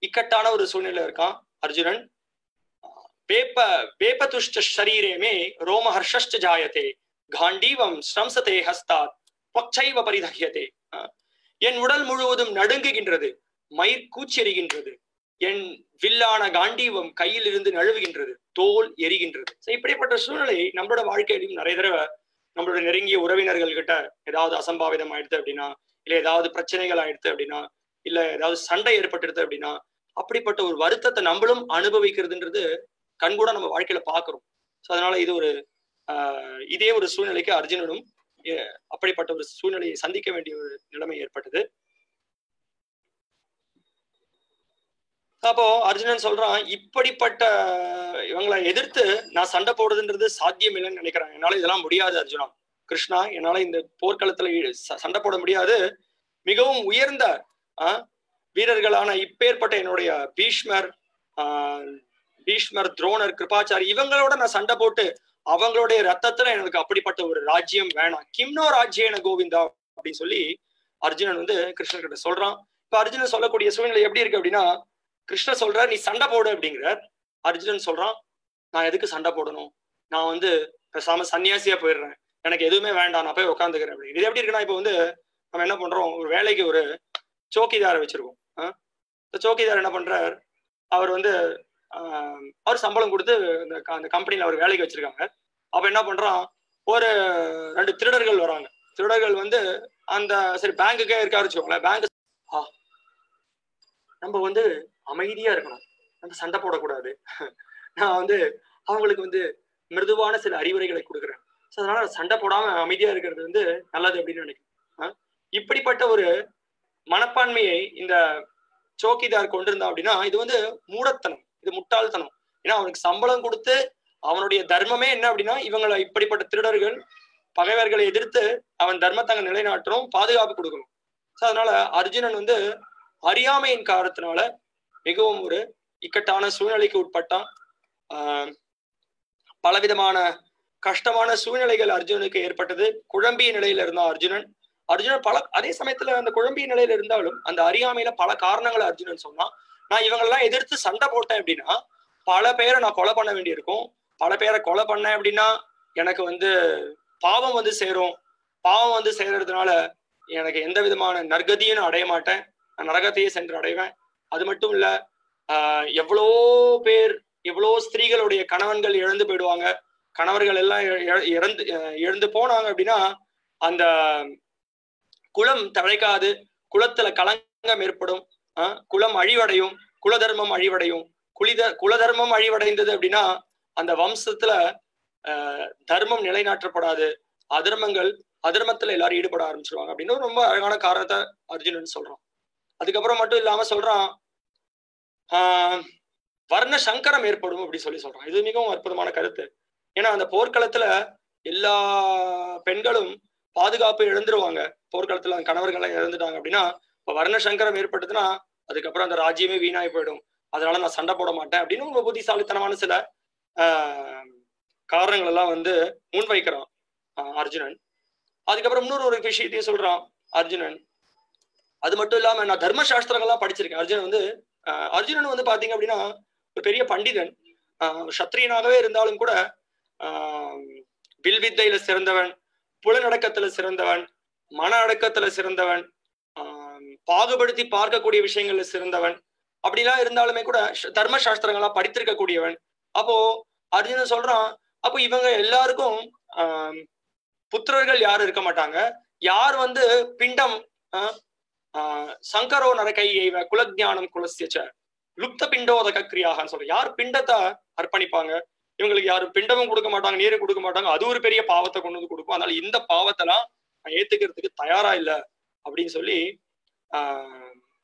இக்கட்டான ஒரு சூழ்நிலை இருக்கான் அர்ஜுனன். வேபதுஷ்ட ஷரீரேமே ரோமஹர்ஷஷ்ட ஜாயதே காண்டீவம் ஸ்ரம்சதே ஹஸ்தாத் பக்ஷைவ பரிதஹ்யதே. என் உடல் முழுவதும் நடுங்குகின்றது, மயிர் கூச்செறிகின்றது, என் வில்லான காண்டீவம் கையில் இருந்து நழுவுகின்றது, தோல் எரிகின்றது. இப்படிப்பட்ட சூழ்நிலை நம்மளோட வாழ்க்கையிலும் நிறைய தடவை நம்மளோட நெருங்கிய உறவினர்கள் கிட்ட ஏதாவது அசம்பாவிதம் ஆயிடுது அப்படின்னா, இல்ல ஏதாவது பிரச்சனைகள் ஆயிடுது அப்படின்னா, இல்ல ஏதாவது சண்டை ஏற்பட்டுடுது அப்படின்னா, அப்படிப்பட்ட ஒரு வருத்தத்தை நம்மளும் அனுபவிக்கிறதுன்றது கண்கூட நம்ம வாழ்க்கையில பாக்குறோம். ஸோ அதனால இது இதே ஒரு சூழ்நிலைக்கு அர்ஜுனனும் அப்படிப்பட்ட ஒரு சூழ்நிலையை சந்திக்க வேண்டிய ஒரு நிலைமை ஏற்பட்டது. அப்போ அர்ஜுனன் சொல்றான், இப்படிப்பட்ட இவங்களை எதிர்த்து நான் சண்டை போடுறதுன்றது சாத்தியம் இல்லைன்னு நினைக்கிறேன். என்னால இதெல்லாம் முடியாது அர்ஜுனா. கிருஷ்ணா, என்னால இந்த போர்க்களத்துல சண்டை போட முடியாது. மிகவும் உயர்ந்த வீரர்களான இப்பேற்பட்ட என்னுடைய பீஷ்மர், துரோணர், கிருபாச்சாரி இவங்களோட நான் சண்டை போட்டு அவங்களுடைய ரத்தத்துல எனக்கு அப்படிப்பட்ட ஒரு ராஜ்யம் வேணாம். கிம்னோ ராஜ்யேன கோவிந்தா அப்படின்னு சொல்லி அர்ஜுனன் வந்து கிருஷ்ணர் கிட்ட சொல்றான். இப்ப அர்ஜுனன் சொல்லக்கூடிய சூழ்நிலை எப்படி இருக்கு அப்படின்னா, கிருஷ்ணர் சொல்றார் நீ சண்டை போடு அப்படிங்கிறார். அர்ஜுனன் சொல்றான் நான் எதுக்கு சண்டை போடணும், நான் வந்து பேசாம சன்னியாசியா போயிடுறேன், எனக்கு எதுவுமே வேண்டாம், நான் போய் உட்காந்துக்கிறேன் அப்படின்னு. இது எப்படி இருக்குன்னா, இப்போ வந்து நம்ம என்ன பண்றோம், ஒரு வேலைக்கு ஒரு சோக்கிதாரை வச்சிருக்கோம். இந்த சோக்கிதார் என்ன பண்றார், அவர் வந்து அவர் சம்பளம் கொடுத்து அந்த கம்பெனில அவர் வேலைக்கு வச்சிருக்காங்க. அப்ப என்ன பண்றான், ஒரு 2 திருடர்கள் வராங்க. திருடர்கள் வந்து அந்த சரி பேங்குக்கே இருக்காரு வச்சுக்கோங்களேன், பேங்க் நம்ம வந்து அமைதியா இருக்கணும், நம்ம சண்டை போடக்கூடாது. நான் வந்து அவங்களுக்கு வந்து மிருதுவான சில அறிவுரைகளை கொடுக்குறேன். ஸோ அதனால சண்டை போடாம அமைதியா இருக்கிறது வந்து நல்லது அப்படின்னு நினைக்கிறேன். இப்படிப்பட்ட ஒரு மனப்பான்மையை இந்த சோக்கிதார் கொண்டிருந்தான் அப்படின்னா இது வந்து மூடத்தனம், இது முட்டாள்தனம். ஏன்னா அவனுக்கு சம்பளம் கொடுத்து அவனுடைய தர்மமே என்ன அப்படின்னா இவங்களை இப்படிப்பட்ட திருடர்கள் பகைவர்களை எதிர்த்து அவன் தர்மத்தங்க நிலைநாட்டணும், பாதுகாப்பு கொடுக்கணும். ஸோ அதனால அர்ஜுனன் வந்து அறியாமையின் காரணத்தினால மிகவும் ஒரு இக்கட்டான சூழ்நிலைக்கு உட்பட்டான். பலவிதமான கஷ்டமான சூழ்நிலைகள் அர்ஜுனனுக்கு ஏற்பட்டது. குழம்பிய நிலையில இருந்தான் அர்ஜுனன். அதே சமயத்துல அந்த குழம்பிய நிலையில இருந்தாலும் அந்த அறியாமையில பல காரணங்களை அர்ஜுனன் சொன்னான். நான் இவங்களெல்லாம் எதிர்த்து சண்டை போட்டேன் அப்படின்னா பல பேரை நான் கொலை பண்ண வேண்டியிருக்கும், பல பேரை கொலை பண்ணேன் அப்படின்னா எனக்கு வந்து பாவம் வந்து சேரும், பாவம் வந்து சேர்றதுனால எனக்கு எந்த விதமான நற்கதியும் அடைய மாட்டேன், நரகத்தையே சென்று அடைவேன். அது மட்டும் இல்ல எவ்வளோ பேர் எவ்வளோ ஸ்திரீகளுடைய கணவன்கள் இழந்து போயிடுவாங்க, கணவர்கள் எல்லாம் இழந்து போனாங்க அப்படின்னா அந்த குலம் தழைக்காது, குலத்துல களங்கம் ஏற்படும், குலம் அழிவடையும், குலதர்மம் அழிவடையும். குலதர்மம் அழிவடைந்தது அப்படின்னா அந்த வம்சத்துல தர்மம் நிலைநாட்டப்படாது, அதர்மத்துல எல்லாரும் ஈடுபட ஆரம்பிச்சிருவாங்க அப்படின்னு ரொம்ப அழகான காரணத்தை அர்ஜுனன் சொல்றான். அதுக்கப்புறம் மட்டும் இல்லாம சொல்றான் வர்ண சங்கரம் ஏற்படும் அப்படி சொல்றான். இது மிகவும் அற்புதமான கருத்து. ஏன்னா அந்த போர்க்களத்துல எல்லா பெண்களும் பாதுகாப்பு இழந்துருவாங்க, போர்க்களத்துல அந்த கணவர்கள்லாம் இழந்துட்டாங்க அப்படின்னா இப்ப வர்ண சங்கரம் ஏற்பட்டதுன்னா அதுக்கப்புறம் அந்த ராஜ்யமே வீணாய் போயிடும், அதனால நான் சண்டை போட மாட்டேன் அப்படின்னு ஒரு புத்திசாலித்தனமான சில காரணங்கள் எல்லாம் வந்து முன்வைக்கிறான் அர்ஜுனன். அதுக்கப்புறம் இன்னொரு ஒரு விஷயத்தையும் சொல்றான் அர்ஜுனன். அது மட்டும் இல்லாம நான் தர்ம சாஸ்திரங்கள்லாம் படிச்சிருக்கேன். அர்ஜுனன் வந்து பாத்தீங்க அப்படின்னா ஒரு பெரிய பண்டிதன், சத்திரியனாகவே இருந்தாலும் கூட வில்வித்தையில சிறந்தவன், புலனடக்கத்துல சிறந்தவன், மன அடக்கத்துல சிறந்தவன், பாகுபடுத்தி பார்க்கக்கூடிய விஷயங்கள்ல சிறந்தவன், அப்படிலாம் இருந்தாலுமே கூட தர்ம சாஸ்திரங்கள்லாம் படித்திருக்க கூடியவன். அப்போ அர்ஜுனன் சொல்றான் அப்போ இவங்க எல்லாருக்கும் புத்திரர்கள் யாரும் இருக்க மாட்டாங்க, யார் வந்து பிண்டம் சங்கரோ நரகை குலஜானம் குலசியச்ச லுப்த பிண்டோதக கிரியாகன்னு சொல்ற, யார் பிண்டத்தை அர்ப்பணிப்பாங்க, இவங்களுக்கு யாரும் பிண்டமும் கொடுக்க மாட்டாங்க, நீரும் கொடுக்க மாட்டாங்க, அது ஒரு பெரிய பாவத்தை கொண்டு வந்து கொடுக்கும், அதனால இந்த பாவத்தெல்லாம் நான் ஏத்துக்கிறதுக்கு தயாரா இல்லை அப்படின்னு சொல்லி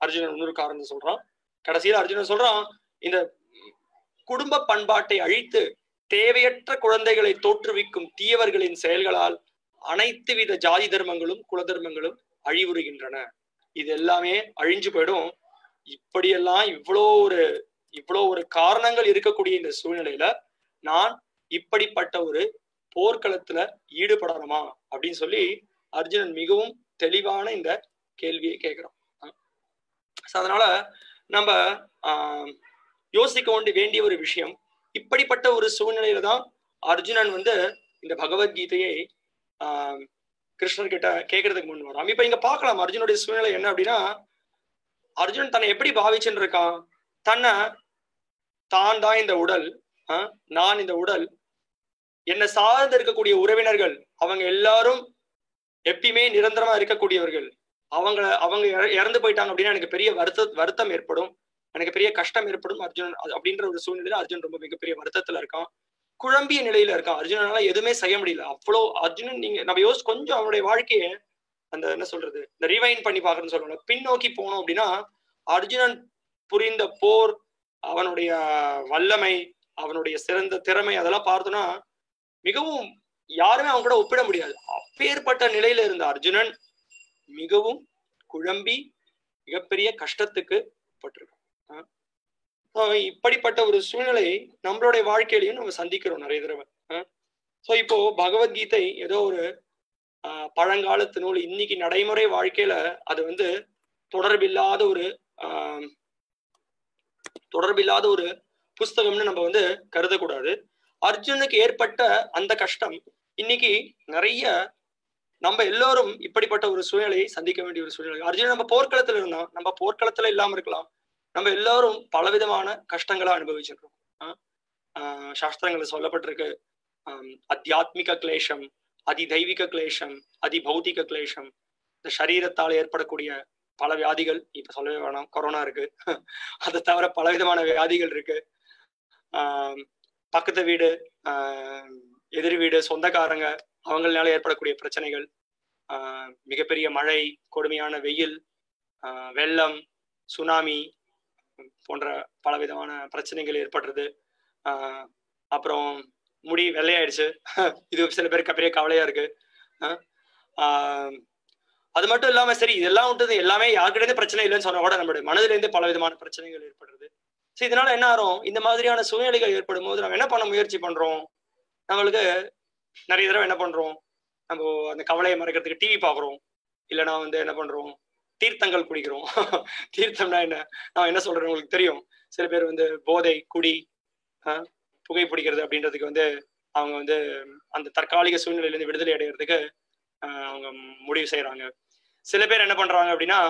அர்ஜுனன் இன்னொரு காரணம் சொல்றான். கடைசியில அர்ஜுனன் சொல்றான் இந்த குடும்ப பண்பாட்டை அழித்து தேவையற்ற குழந்தைகளை தோற்றுவிக்கும் தீயவர்களின் செயல்களால் அனைத்து வித ஜாதி தர்மங்களும் குல தர்மங்களும் அழிவுறுகின்றன, இது எல்லாமே அழிஞ்சு போயிடும். இப்படியெல்லாம் இவ்வளோ ஒரு காரணங்கள் இருக்கக்கூடிய இந்த சூழ்நிலையில நான் இப்படிப்பட்ட ஒரு போர்க்களத்துல ஈடுபடணுமா அப்படின்னு சொல்லி அர்ஜுனன் மிகவும் தெளிவான இந்த கேள்வியை கேட்கிறான். அதனால நம்ம யோசிக்க வேண்டிய ஒரு விஷயம், இப்படிப்பட்ட ஒரு சூழ்நிலையில தான் அர்ஜுனன் வந்து இந்த பகவத்கீதையை கிருஷ்ணர் கிட்ட கேட்கறதுக்கு முன் வரான். இப்ப இங்க பார்க்கலாம் அர்ஜுனுடைய சூழ்நிலை என்ன அப்படின்னா, அர்ஜுனன் தன்னை எப்படி பாவிச்சுன்னு இருக்கான், தான் தான் இந்த உடல், நான் இந்த உடல், என்னை சார்ந்து இருக்கக்கூடிய உறவினர்கள் அவங்க எல்லாரும் எப்பயுமே நிரந்தரமா இருக்கக்கூடியவர்கள், அவங்க இறந்து போயிட்டாங்க அப்படின்னா எனக்கு பெரிய வருத்தம் ஏற்படும், எனக்கு பெரிய கஷ்டம் ஏற்படும். அர்ஜுனன் அப்படின்ற ஒரு சூழ்நிலையில அர்ஜுன் ரொம்ப மிகப்பெரிய வருத்தத்துல இருக்கான், குழம்பிய நிலையில இருக்கான். அர்ஜுனனால எதுவுமே செய்ய முடியல. அவ்வளோ அர்ஜுனன் நம்ம யோசிச்சு கொஞ்சம் அவனுடைய வாழ்க்கையை அந்த என்ன சொல்றது இந்த ரிவைன் பண்ணி பாக்குறேன்னு சொல்லணும், பின்னோக்கி போனோம் அப்படின்னா அர்ஜுனன் புரிந்த போர், அவனுடைய வல்லமை, அவனுடைய சிறந்த திறமை அதெல்லாம் பார்த்தோம்னா மிகவும் யாருமே அவன் கூட ஒப்பிட முடியாது. அப்பேற்பட்ட நிலையில இருந்த அர்ஜுனன் மிகவும் குழம்பி மிகப்பெரிய கஷ்டத்துக்கு பட்டிருக்கான். இப்படிப்பட்ட ஒரு சூழ்நிலை நம்மளுடைய வாழ்க்கையிலையும் நம்ம சந்திக்கிறோம் நிறைய தடவை. ஸோ இப்போ பகவத்கீதை ஏதோ ஒரு பழங்காலத்து நூல். இன்னைக்கு நடைமுறை வாழ்க்கையில அது வந்து தொடர்பில்லாத ஒரு புஸ்தகம்னு நம்ம வந்து கருதக்கூடாது. அர்ஜுனுக்கு ஏற்பட்ட அந்த கஷ்டம் இன்னைக்கு நிறைய நம்ம எல்லோரும் இப்படிப்பட்ட ஒரு சூழ்நிலையை சந்திக்க வேண்டிய ஒரு சூழ்நிலை. அர்ஜுன் நம்ம போர்க்களத்துல இருந்தோம், நம்ம போர்க்களத்துல இல்லாம இருக்கலாம். நம்ம எல்லாரும் பலவிதமான கஷ்டங்களை அனுபவிச்சிருக்கோம். சாஸ்திரங்கள் சொல்லப்பட்டிருக்கு, அத்தியாத்மிக கிளேஷம், அதிதைவிக கிளேஷம், அதிபௌதிக கிளேஷம். இந்த சரீரத்தால் ஏற்படக்கூடிய பல வியாதிகள், இப்ப சொல்லவே வேணாம், கொரோனா இருக்கு. அதை தவிர பலவிதமான வியாதிகள் இருக்கு. பக்கத்து வீடு, எதிர் வீடு, சொந்தக்காரங்க, அவங்களால ஏற்படக்கூடிய பிரச்சனைகள், மிகப்பெரிய மழை, கொடுமையான வெயில், வெள்ளம், சுனாமி போன்ற பலவிதமான பிரச்சனைகள் ஏற்படுறது. அப்புறம் முடி வெள்ளையாயிடுச்சு, இது சில பேருக்கு பெரிய கவலையா இருக்கு. அது மட்டும் இல்லாம சரி இதெல்லாம் விட்டது எல்லாமே யாருக்கிட்டே பிரச்சனை இல்லைன்னு சொன்னா கூட நம்மளுடைய மனதிலிருந்து பல விதமான பிரச்சனைகள் ஏற்படுறது. ஸோ இதனால என்ன ஆகும், இந்த மாதிரியான சூழ்நிலைகள் ஏற்படும் போது நம்ம என்ன பண்ண முயற்சி பண்றோம், நம்மளுக்கு நிறைய தடவை என்ன பண்றோம், நம்ம அந்த கவலையை மறைக்கிறதுக்கு டிவி பார்க்குறோம், இல்லைன்னா வந்து என்ன பண்றோம், தீர்த்தங்கள் குடிக்கிறோம். தீர்த்தம்னா என்ன, நான் என்ன சொல்றேன் உங்களுக்கு தெரியும். சில பேர் வந்து போதை, குடி, புகை பிடிக்கிறது அப்படின்றதுக்கு வந்து அவங்க வந்து அந்த தற்காலிக சூழ்நிலையிலிருந்து விடுதலை அடைகிறதுக்கு அவங்க முடிவு செய்யறாங்க. சில பேர் என்ன பண்றாங்க அப்படின்னா,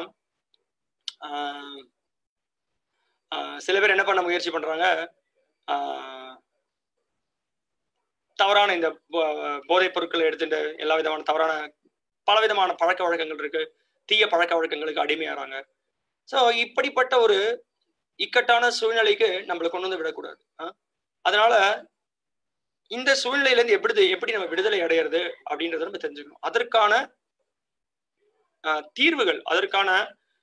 சில பேர் என்ன பண்ண முயற்சி பண்றாங்க, தவறான இந்த போதைப் பொருட்களை எடுத்துட்டு எல்லா விதமான தவறான பல விதமான பழக்க வழக்கங்கள் இருக்கு, தீய பழக்க வழக்கங்களுக்கு அடிமையாறாங்க. ஸோ இப்படிப்பட்ட ஒரு இக்கட்டான சூழ்நிலைக்கு நம்மளை கொண்டு வந்து விடக்கூடாது. அதனால இந்த சூழ்நிலையில இருந்து எப்படி நம்ம விடுதலை அடையிறது அப்படின்றத நம்ம தெரிஞ்சுக்கணும். அதற்கான தீர்வுகள், அதற்கான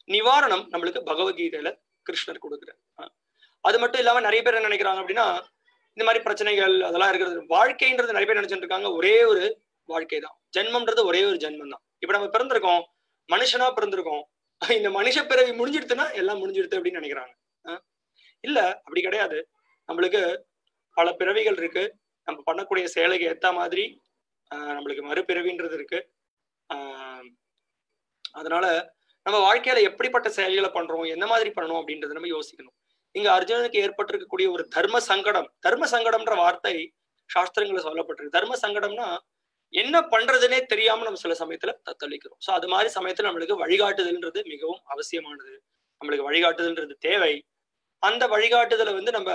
நிவாரணம் நம்மளுக்கு பகவத்கீதையில கிருஷ்ணர் கொடுக்குறார். அது மட்டும் இல்லாம நிறைய பேர் என்ன நினைக்கிறாங்க அப்படின்னா, இந்த மாதிரி பிரச்சனைகள் அதெல்லாம் இருக்கிறது, வாழ்க்கைன்றது நிறைய பேர் நினைச்சிட்டு இருக்காங்க ஒரே ஒரு வாழ்க்கை தான், ஜென்மம்ன்றது ஒரே ஒரு ஜென்மம் தான். இப்ப நம்ம பிறந்திருக்கோம், மனுஷனா பிறந்திருக்கோம், இந்த மனுஷ பிறவி முடிஞ்சிடுதுன்னா எல்லாம் முடிஞ்சிடுது அப்படின்னு நினைக்கிறாங்க. இல்ல, அப்படி கிடையாது. நம்மளுக்கு பல பிறவிகள் இருக்கு. நம்ம பண்ணக்கூடிய செயலுக்கு ஏத்த மாதிரி நம்மளுக்கு மறுபிறவின்றது இருக்கு. அதனால நம்ம வாழ்க்கையில எப்படிப்பட்ட செயல்களை பண்றோம், என்ன மாதிரி பண்ணணும் அப்படின்றத நம்ம யோசிக்கணும். இங்க அர்ஜுனனுக்கு ஏற்பட்டிருக்கக்கூடிய ஒரு தர்ம சங்கடம், தர்ம சங்கடம்ன்ற வார்த்தை சாஸ்திரங்களை சொல்லப்பட்டிருக்கு. தர்ம சங்கடம்னா என்ன பண்றதுன்னே தெரியாம நம்ம சில சமயத்துல தத்தளிக்கிறோம். ஸோ அது மாதிரி சமயத்துல நம்மளுக்கு வழிகாட்டுதல்ன்றது மிகவும் அவசியமானது. நம்மளுக்கு வழிகாட்டுதல்ன்றது தேவை. அந்த வழிகாட்டுதலை வந்து நம்ம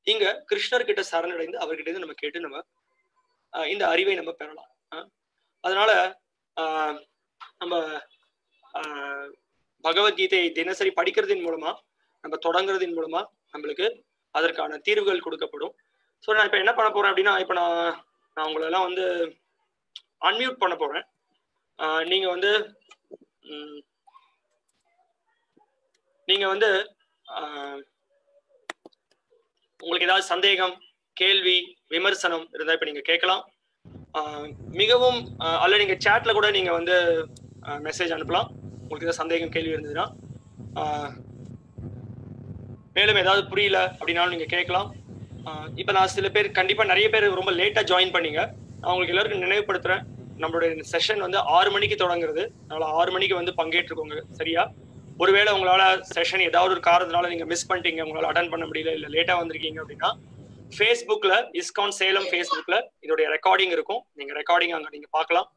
இங்க கிருஷ்ணர்கிட்ட சரணடைந்து அவர்கிட்ட நம்ம கேட்டு நம்ம இந்த அறிவை நம்ம பெறலாம். அதனால நம்ம பகவத்கீதையை தினசரி படிக்கிறதின் மூலமா, நம்ம தொடங்குறதின் மூலமா நம்மளுக்கு அதற்கான தீர்வுகள் கொடுக்கப்படும். ஸோ நான் இப்ப என்ன பண்ண போறேன் அப்படின்னா, இப்ப நான் உங்களெல்லாம் வந்து அன்மியூட் பண்ண போறேன். நீங்க வந்து உங்களுக்கு ஏதாவது சந்தேகம், கேள்வி, விமர்சனம் இருந்தா இப்ப நீங்க கேட்கலாம். மிகவும் அல்ல நீங்க சேட்ல கூட நீங்க வந்து மெசேஜ் அனுப்பலாம். உங்களுக்கு ஏதாவது சந்தேகம், கேள்வி இருந்ததுன்னா. மேலும் ஏதாவது புரியல அப்படின்னாலும் நீங்க கேட்கலாம். இப்ப நான் சில பேர், கண்டிப்பா நிறைய பேர் ரொம்ப லேட்டா ஜாயின் பண்ணீங்க. நான் உங்களுக்கு எல்லாருக்கும் நினைவுபடுத்துறேன், நம்மளுடைய செஷன் வந்து 6 மணிக்கு தொடங்குறது. அதனால 6 மணிக்கு வந்து பங்கேற்றுக்கோங்க, சரியா? ஒருவேளை உங்களால செஷன் ஏதாவது ஒரு காரணத்தினால நீங்க மிஸ் பண்ணிட்டீங்க, உங்களால அட்டன் பண்ண முடியல, இல்ல லேட்டா வந்திருக்கீங்க அப்படின்னா, ஃபேஸ்புக்ல இஸ்கான் சேலம் ஃபேஸ்புக்ல இதோடைய ரெக்கார்டிங் இருக்கும். நீங்க ரெக்கார்டிங் அங்க நீங்க பார்க்கலாம்.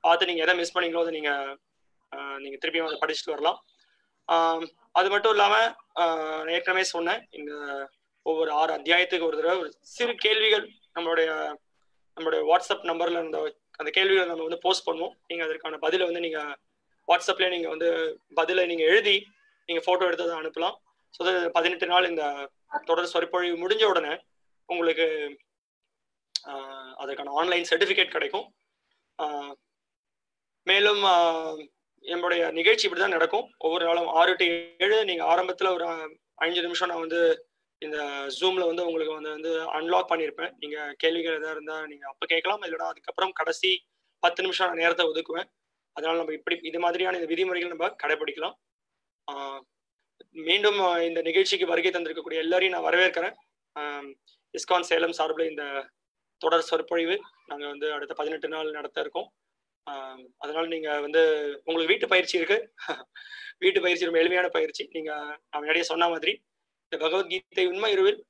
பார்த்து நீங்க எதை மிஸ் பண்ணீங்களோ அதை நீங்க திருப்பியும் அதை படிச்சுட்டு வரலாம். அது மட்டும் இல்லாம ஏற்கனவே சொன்னேன், இந்த ஒவ்வொரு 6 அத்தியாயத்துக்கு ஒரு தடவை ஒரு சிறு கேள்விகள் நம்மளுடைய வாட்ஸ்அப் நம்பர்ல அந்த கேள்விகளை நம்ம வந்து போஸ்ட் பண்ணுவோம். நீங்க அதற்கான பதிலை வந்து நீங்க வாட்ஸ்அப்ல நீங்க வந்து பதிலை நீங்க எழுதி நீங்க போட்டோ எடுத்து அதை அனுப்பலாம். ஸோ 18 நாள் இந்த தொடர் சொற்பொழிவு முடிஞ்ச உடனே உங்களுக்கு அதற்கான ஆன்லைன் சர்டிஃபிகேட் கிடைக்கும். மேலும் என்னுடைய நிகழ்ச்சி இப்படிதான் நடக்கும். ஒவ்வொரு நாளும் 6 to 7. நீங்க ஆரம்பத்துல ஒரு 5 நிமிஷம் நான் வந்து இந்த ஜூம்ல வந்து உங்களுக்கு வந்து அன்லாக் பண்ணியிருப்பேன். நீங்க கேள்விகள் எதாவது இருந்தா நீங்க அப்ப கேட்கலாம், இல்லைன்னா அதுக்கப்புறம் கடைசி 10 நிமிஷம் நான் நேரத்தை ஒதுக்குவேன். அதனால நம்ம இப்படி இது மாதிரியான இந்த விதிமுறைகள் நம்ம கடைபிடிக்கலாம். மீண்டும் இந்த நிகழ்ச்சிக்கு வருகை தந்திருக்கக்கூடிய எல்லாரையும் நான் வரவேற்கிறேன். இஸ்கான் சேலம் சார்பில் இந்த தொடர் சொற்பொழிவு நாங்கள் வந்து அடுத்த 18 நாள் நடத்த இருக்கோம். அதனால நீங்க வந்து உங்களுக்கு வீட்டு பயிற்சி இருக்கு. வீட்டு பயிற்சி ரொம்ப எளிமையான பயிற்சி. நீங்க நான் முன்னாடியே சொன்ன மாதிரி இந்த பகவத்கீதை உண்மை இருவில்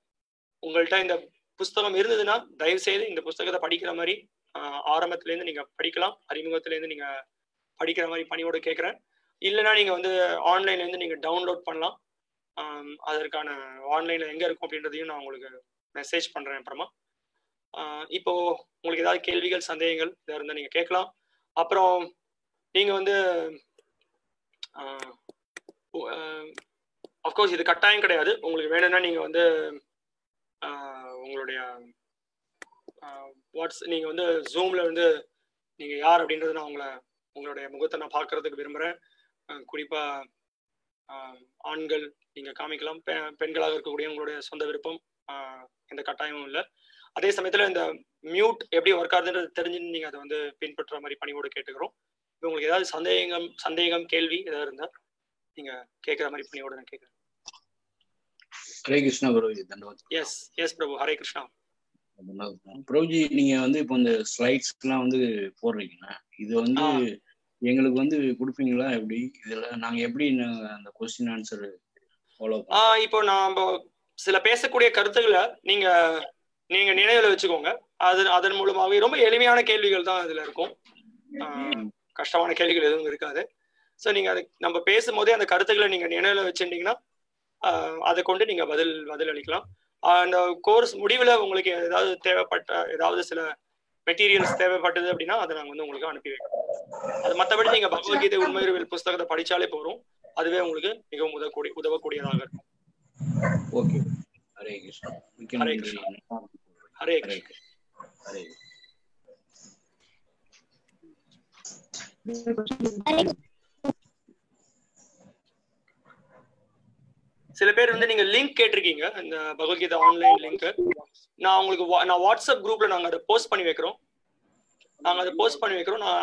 உங்கள்கிட்ட இந்த புஸ்தகம் இருந்ததுன்னா தயவு செய்து இந்த புஸ்தகத்தை படிக்கிற மாதிரி ஆரம்பத்திலேருந்து நீங்க படிக்கலாம். அறிமுகத்திலேருந்து நீங்க படிக்கிற மாதிரி பணியோட கேட்குறேன். இல்லைன்னா நீங்க வந்து ஆன்லைன்லேருந்து நீங்க டவுன்லோட் பண்ணலாம். அதற்கான ஆன்லைன்ல எங்க இருக்கும் அப்படின்றதையும் நான் உங்களுக்கு மெசேஜ் பண்றேன் அப்புறமா. இப்போ உங்களுக்கு ஏதாவது கேள்விகள் சந்தேகங்கள் இதாக இருந்தால் நீங்க கேட்கலாம். அப்புறம் நீங்க வந்து அஃப்கோர்ஸ் இது கட்டாயம் கிடையாது. உங்களுக்கு வேணும்னா நீங்க வந்து உங்களுடைய நீங்க வந்து ஜூம்ல வந்து நீங்க யார் அப்படின்றது நான் உங்களுடைய முகத்தை நான் பார்க்கறதுக்கு விரும்புறேன். குறிப்பா ஆண்கள் நீங்க காமிக்கலாம், பெண்களாக இருக்கக்கூடிய உங்களுடைய சொந்த விருப்பம், எந்த கட்டாயமும் இல்லை. அதே சமயத்துல இந்த மியூட் எப்படி ஒர்க் ஆகுதுன்றது தெரிஞ்சுன்னு நீங்க அதை வந்து பின்பற்ற மாதிரி பணியோடு கேட்டுக்கிறோம். உங்களுக்கு ஏதாவது சந்தேகம் கேள்வி ஏதாவது இருந்தா நீங்க கேட்குற மாதிரி பணியோட நான் கேட்குறேன். ஹரே கிருஷ்ணா பிரபுஜி, தண்டவாத். எஸ் பிரபு, ஹரே கிருஷ்ணா. பிரபுஜி, நீங்க வந்து இப்போ இந்த ஸ்லைட்ஸ் எல்லாம் வந்து போடுறீங்கன்னா இது வந்து எங்களுக்கு வந்து கொடுப்பீங்களா? எப்படி இதுல நாங்க எப்படி அந்த கொஸ்டின் ஆன்சர் ஃபாலோ பண்ணலாம்? இப்போ நாம சில பேசக்கூடிய கருத்துக்களை நீங்க நினைவுல வச்சுக்கோங்க. அதன் மூலமாகவே ரொம்ப எளிமையான கேள்விகள் தான் இதுல இருக்கும். கஷ்டமான கேள்விகள் எதுவும் இருக்காது. ஸோ நீங்க அது நம்ம பேசும்போதே அந்த கருத்துக்களை நீங்க நினைவுல வச்சுட்டீங்கன்னா அதை கொண்டு நீங்க பதில் அளிக்கலாம். அந்த கோர்ஸ் முடிவில் உங்களுக்கு ஏதாவது ஏதாவது சில மெட்டீரியல்ஸ் தேவைப்பட்டது அப்படின்னா அதை நாங்கள் வந்து உங்களுக்கு அனுப்பி வைக்கிறோம். அது மற்றபடி நீங்க பகவத்கீதை உண்மையில் புஸ்தகத்தை படிச்சாலே போறோம். அதுவே உங்களுக்கு மிகவும் உதவக்கூடியதாக இருக்கும். ஓகே, ஹரே கிருஷ்ணா. ஹரே கிருஷ்ணா. ஹரே கிருஷ்ணா. ஹரே. சில பேர் வந்து நீங்க லிங்க் கேட்டிருக்கீங்க, இந்த பகவத்கீதை ஆன்லைன் லிங்க். நான் வாட்ஸ்அப் குரூப்ல நாங்க அதை போஸ்ட் பண்ணி வைக்கிறோம். நான்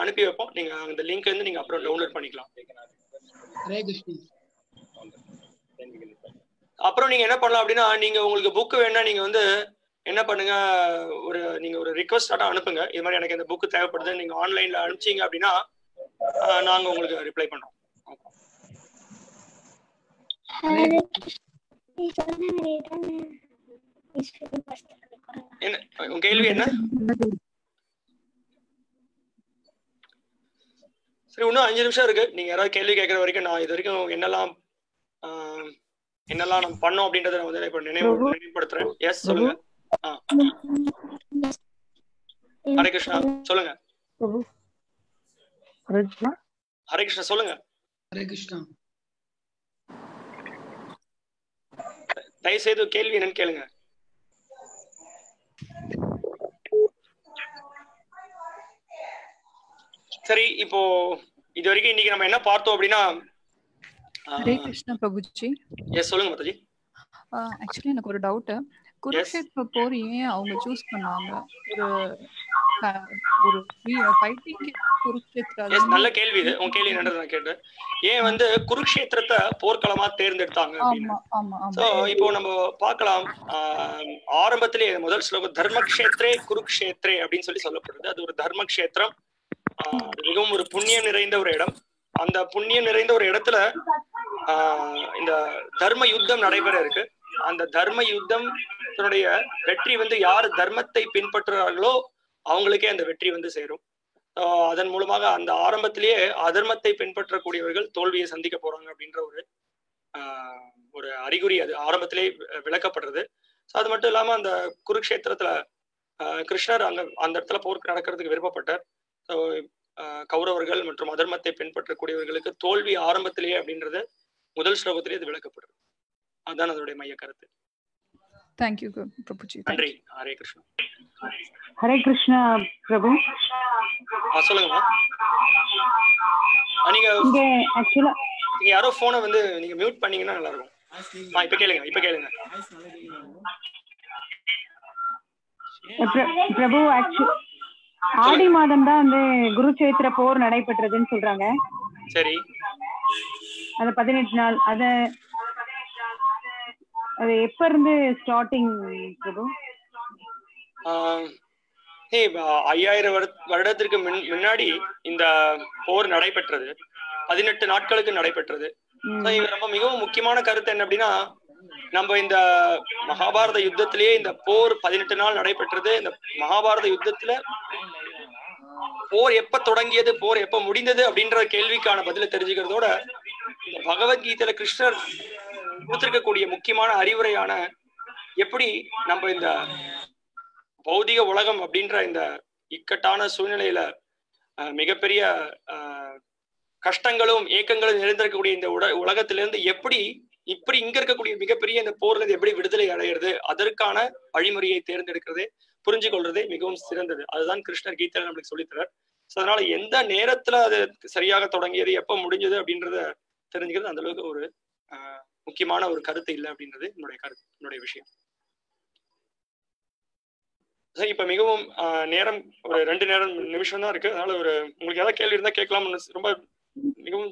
அனுப்பி வைப்போம். நீங்க அந்த லிங்க் இருந்து நீங்க அப்புறம் டவுன்லோட் பண்ணிக்கலாம். அப்புறம் நீங்க என்ன பண்ணலாம் அப்படின்னா, நீங்க உங்களுக்கு புக் வேணா நீங்க வந்து என்ன பண்ணுங்க, நீங்க ஒரு ரிக்வெஸ்ட் அனுப்புங்க. இது மாதிரி எனக்கு இந்த புக் தேவைப்படுது நீங்க ஆன்லைன்ல அனுப்பிச்சீங்க அப்படின்னா நாங்க உங்களுக்கு ரிப்ளை பண்றோம். என்ன உங்க கேள்வி என்ன? சரி, இன்னும் 5 நிமிஷம் இருக்கு. நீங்க யாராவது கேள்வி கேட்கற வரைக்கும் நான் இது வரைக்கும் என்னெல்லாம் நம்ம பண்ணோம் அப்படின்றத நான் வந்து இப்ப நினைவுபடுத்துறேன். எஸ், சொல்லுங்க. ஹரே கிருஷ்ணா, சொல்லுங்க. ஹரே கிருஷ்ணா, சொல்லுங்க. ஹரே கிருஷ்ணா. தயவுசெய்து கேள்வி என்னன்னு கேளுங்க. சரி, இப்போ இது வரைக்கும் இன்னைக்கு நம்ம என்ன பார்த்தோம் அப்படின்னா, ஹரே கிருஷ்ணா பிரபுஜி. எஸ், சொல்லுங்க மாதாஜி. ஆக்சுவலி எனக்கு ஒரு டவுட். குருக்ஷேத்ர போர் ஏன் அவங்க சூஸ் பண்ணாங்க? ஒரு ஃபைட்டிங் குருக்ஷேத்ரா. நல்ல கேள்வி இது. உங்க கேள்வி என்னன்றத நான் கேட்டேன். ஏன் வந்து குருக்ஷேத்திரத்தை போர்க்களமா தேர்ந்தெடுத்தாங்க அப்படின்னு. சோ இப்போ நம்ம பார்க்கலாம், ஆரம்பத்திலே முதல் ஸ்லோகம் தர்மக்ஷேத்ரே குருக்ஷேத்ரே அப்படின்னு சொல்லப்படுது. அது ஒரு தர்மக்ஷேத்திரம், மிகவும் ஒரு புண்ணியம் நிறைந்த ஒரு இடம். அந்த புண்ணியம் நிறைந்த ஒரு இடத்துல இந்த தர்ம யுத்தம் நடைபெற இருக்கு. அந்த தர்ம யுத்தம் வெற்றி வந்து யார் தர்மத்தை பின்பற்றுறார்களோ அவங்களுக்கே அந்த வெற்றி வந்து சேரும். அதன் மூலமாக அந்த ஆரம்பத்திலேயே அதர்மத்தை பின்பற்றக்கூடியவர்கள் தோல்வியை சந்திக்க போறாங்க அப்படின்ற ஒரு அறிகுறி அது ஆரம்பத்திலே விளக்கப்படுறது. அது மட்டும் இல்லாம அந்த குருக்ஷேத்திரத்துல கிருஷ்ணர் அந்த இடத்துல போர் நடக்கிறதுக்கு விருப்பப்பட்டார். கௌரவர்கள் மற்றும் அதர்மத்தை பின்பற்றக்கூடியவர்களுக்கு தோல்வி ஆரம்பத்திலேயே அப்படின்றது முதல் ஸ்லோகத்திலே இது விளக்கப்படுறது. அதுதான் அதனுடைய மைய கருத்து. தேங்க்யூ பிரபுஜி. நன்றி. ஹரே கிருஷ்ணா. ஹரே கிருஷ்ணா பிரபு. சொல்லுங்கம்மா. நீங்க யாரோ போனை வந்து நீங்க மியூட் பண்ணீங்கன்னா நல்லா இருக்கும். இப்ப கேளுங்க. பிரபு, ஆடி மாதம் தான் வந்து குருக்ஷேத்திர போர் நடைபெற்றதுன்னு சொல்றாங்க. சரி, அது 18 நாள். அது எப்ப இருந்து ஸ்டார்டிங் பிரபு? 5000 வருடத்திற்கு முன்னாடி இந்த போர் நடைபெற்றது, 18 நாட்களுக்கு நடைபெற்றது. ரொம்ப மிகவும் முக்கியமான கருத்து என்ன அப்படின்னா, நம்ம இந்த மகாபாரத யுத்தத்திலேயே இந்த போர் 18 நாள் நடைபெற்றது. இந்த மகாபாரத யுத்தத்துல போர் எப்ப தொடங்கியது, போர் எப்ப முடிந்தது அப்படின்ற கேள்விக்கான பதில தெரிஞ்சுக்கிறதோட, இந்த பகவத்கீதையில கிருஷ்ணர் கொடுத்திருக்கக்கூடிய முக்கியமான அறிவுரையான எப்படி நம்ம இந்த பௌதிக உலகம் அப்படின்ற இந்த இக்கட்டான சூழ்நிலையில மிகப்பெரிய கஷ்டங்களும் ஏக்கங்களும் நிறைந்திருக்கக்கூடிய இந்த உலகத்திலிருந்து எப்படி இங்க இருக்கக்கூடிய மிகப்பெரிய இந்த போர்ல எப்படி விடுதலை அடையிறது, அதற்கான வழிமுறையை தேர்ந்தெடுக்கிறதே புரிஞ்சு கொள்றதே மிகவும் சிறந்தது. அதுதான் கிருஷ்ணர் கீதையில நம்மளுக்கு சொல்லித்தரார். அதனால எந்த நேரத்துல அது சரியாக தொடங்கியது, எப்ப முடிஞ்சது அப்படின்றத தெரிஞ்சுக்கிறது அந்த அளவுக்கு ஒரு முக்கியமான ஒரு கருத்து இல்லை அப்படின்றது என்னுடைய விஷயம். இப்ப மிகவும் நேரம் ஒரு 2 நிமிஷம் தான் இருக்கு. அதனால ஒரு உங்களுக்கு ஏதாவது கேள்வி இருந்தா கேட்கலாம்னு, ரொம்ப மிகவும்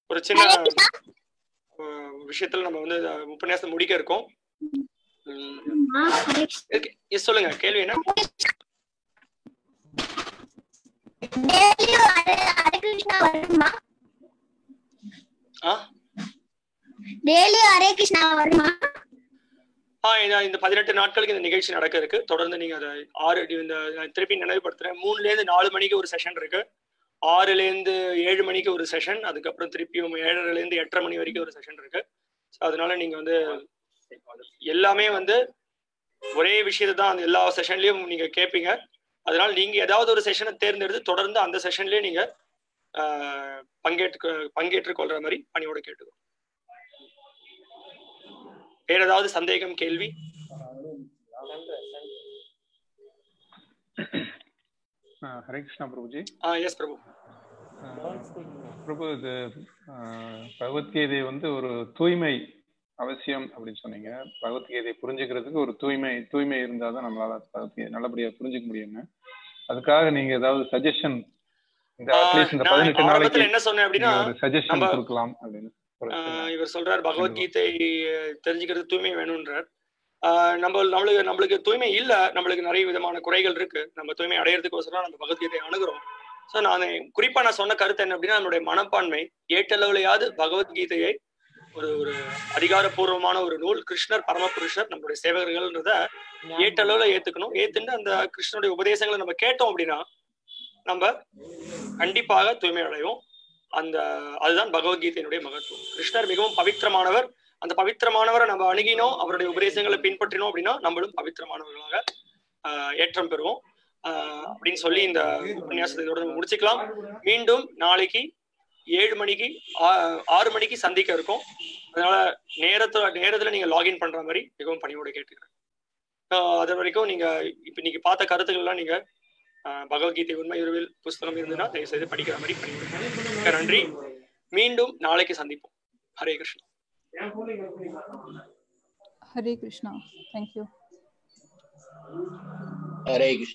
ஒரு சின்ன விஷயத்துல நம்ம வந்து உபன்யாசம் முடிக்க இருக்கோம். சொல்லுங்க, கேள்வி என்ன? இந்த 18 நாட்களுக்கு இந்த நிகழ்ச்சி நடக்க இருக்கு. தொடர்ந்து நீங்க அதை திருப்பி நினைவுபடுத்துறேன். 3ல இருந்து 4 மணிக்கு ஒரு செஷன் இருக்கு, 6ல இருந்து 7 மணிக்கு ஒரு செஷன், அதுக்கப்புறம் திருப்பியும் 7:30ல இருந்து 8:30 மணி வரைக்கும் ஒரு செஷன் இருக்கு. அதனால நீங்க வந்து எல்லாமே வந்து ஒரே விஷயத்தை தான் அந்த எல்லா செஷன்லயும் நீங்க கேட்பீங்க. அதனால நீங்க ஏதாவது ஒரு செஷனை தேர்ந்தெடுத்து தொடர்ந்து அந்த செஷன்லயே நீங்க பங்கேற்றுக் கொள்ற மாதிரி பணியோட கேட்டுக்கோ. வேற ஏதாவது சந்தேகம், கேள்வி? ஹரே கிருஷ்ணா பிரபுஜி. எஸ் பிரபு. பிரபு, இது பகவத்கீதை வந்து ஒரு தூய்மை அவசியம் அப்படின்னு சொன்னீங்க. பகவத்கீதையை புரிஞ்சுக்கிறதுக்கு ஒரு தூய்மை இருந்தாதான் நம்மளால பகவத்கீதை நல்லபடியா புரிஞ்சுக்க முடியுங்க. அதுக்காக நீங்க ஏதாவது சஜஷன், இந்த 18 நாளைக்கு என்ன சொன்னேன் அப்படின்னா, ஒரு சஜஷன் கொடுக்கலாம் அப்படின்னு இவர் சொல்றார். பகவத்கீதை தெரிஞ்சுக்கிறது தூய்மை வேணும்ன்றார். நம்மளுக்கு தூய்மை இல்ல, நம்மளுக்கு நிறைய விதமான குறைகள் இருக்கு. நம்ம தூய்மை அடையிறதுக்கோசரம் நம்ம பகவத்கீதை அணுகிறோம். சோ நான் குறிப்பா சொன்ன கருத்து என்ன அப்படின்னா, நம்மளுடைய மனப்பான்மை ஏட்டளவுலையாவது பகவத்கீதையை ஒரு அதிகாரப்பூர்வமான ஒரு நூல், கிருஷ்ணர் பரமபுருஷர் நம்மளுடைய சேவகர்கள்ன்றத ஏட்டளவுல ஏத்துக்கணும். ஏத்துட்டு அந்த கிருஷ்ணனுடைய உபதேசங்களை நம்ம கேட்டோம் அப்படின்னா நம்ம கண்டிப்பாக தூய்மை அடைவோம். அதுதான் பகவத்கீதையினுடைய மகத்துவம். கிருஷ்ணர் மிகவும் பவித்திரமானவர். அந்த பவித்திரமானவரை நம்ம அணுகினோம், அவருடைய உபதேசங்களை பின்பற்றினோம் அப்படின்னா நம்மளும் பவித்திரமானவர்களாக ஏற்றம் பெறுவோம் அப்படின்னு சொல்லி இந்த உபன்யாசத்தை இதோட முடிச்சுக்கலாம். மீண்டும் நாளைக்கு 7 மணிக்கு 6 மணிக்கு சந்திக்க இருக்கும். அதனால நேரத்துல நீங்க லாகின் பண்ற மாதிரி மிகவும் பணியோட கேட்டுக்கிறேன். அது வரைக்கும் நீங்க இப்ப நீங்க பார்த்த கருத்துக்கள் எல்லாம் நீங்க பகவத்கீதை உண்மை உருவில் புஸ்தகம் இருந்ததுன்னா தயவு செய்து படிக்கிற மாதிரி பண்ணிவிடுங்க. நன்றி. மீண்டும் நாளைக்கு சந்திப்போம். ஹரே கிருஷ்ணா. ஹரே கிருஷ்ணா. தேங்க்யூ. ஹரே கிருஷ்ணா.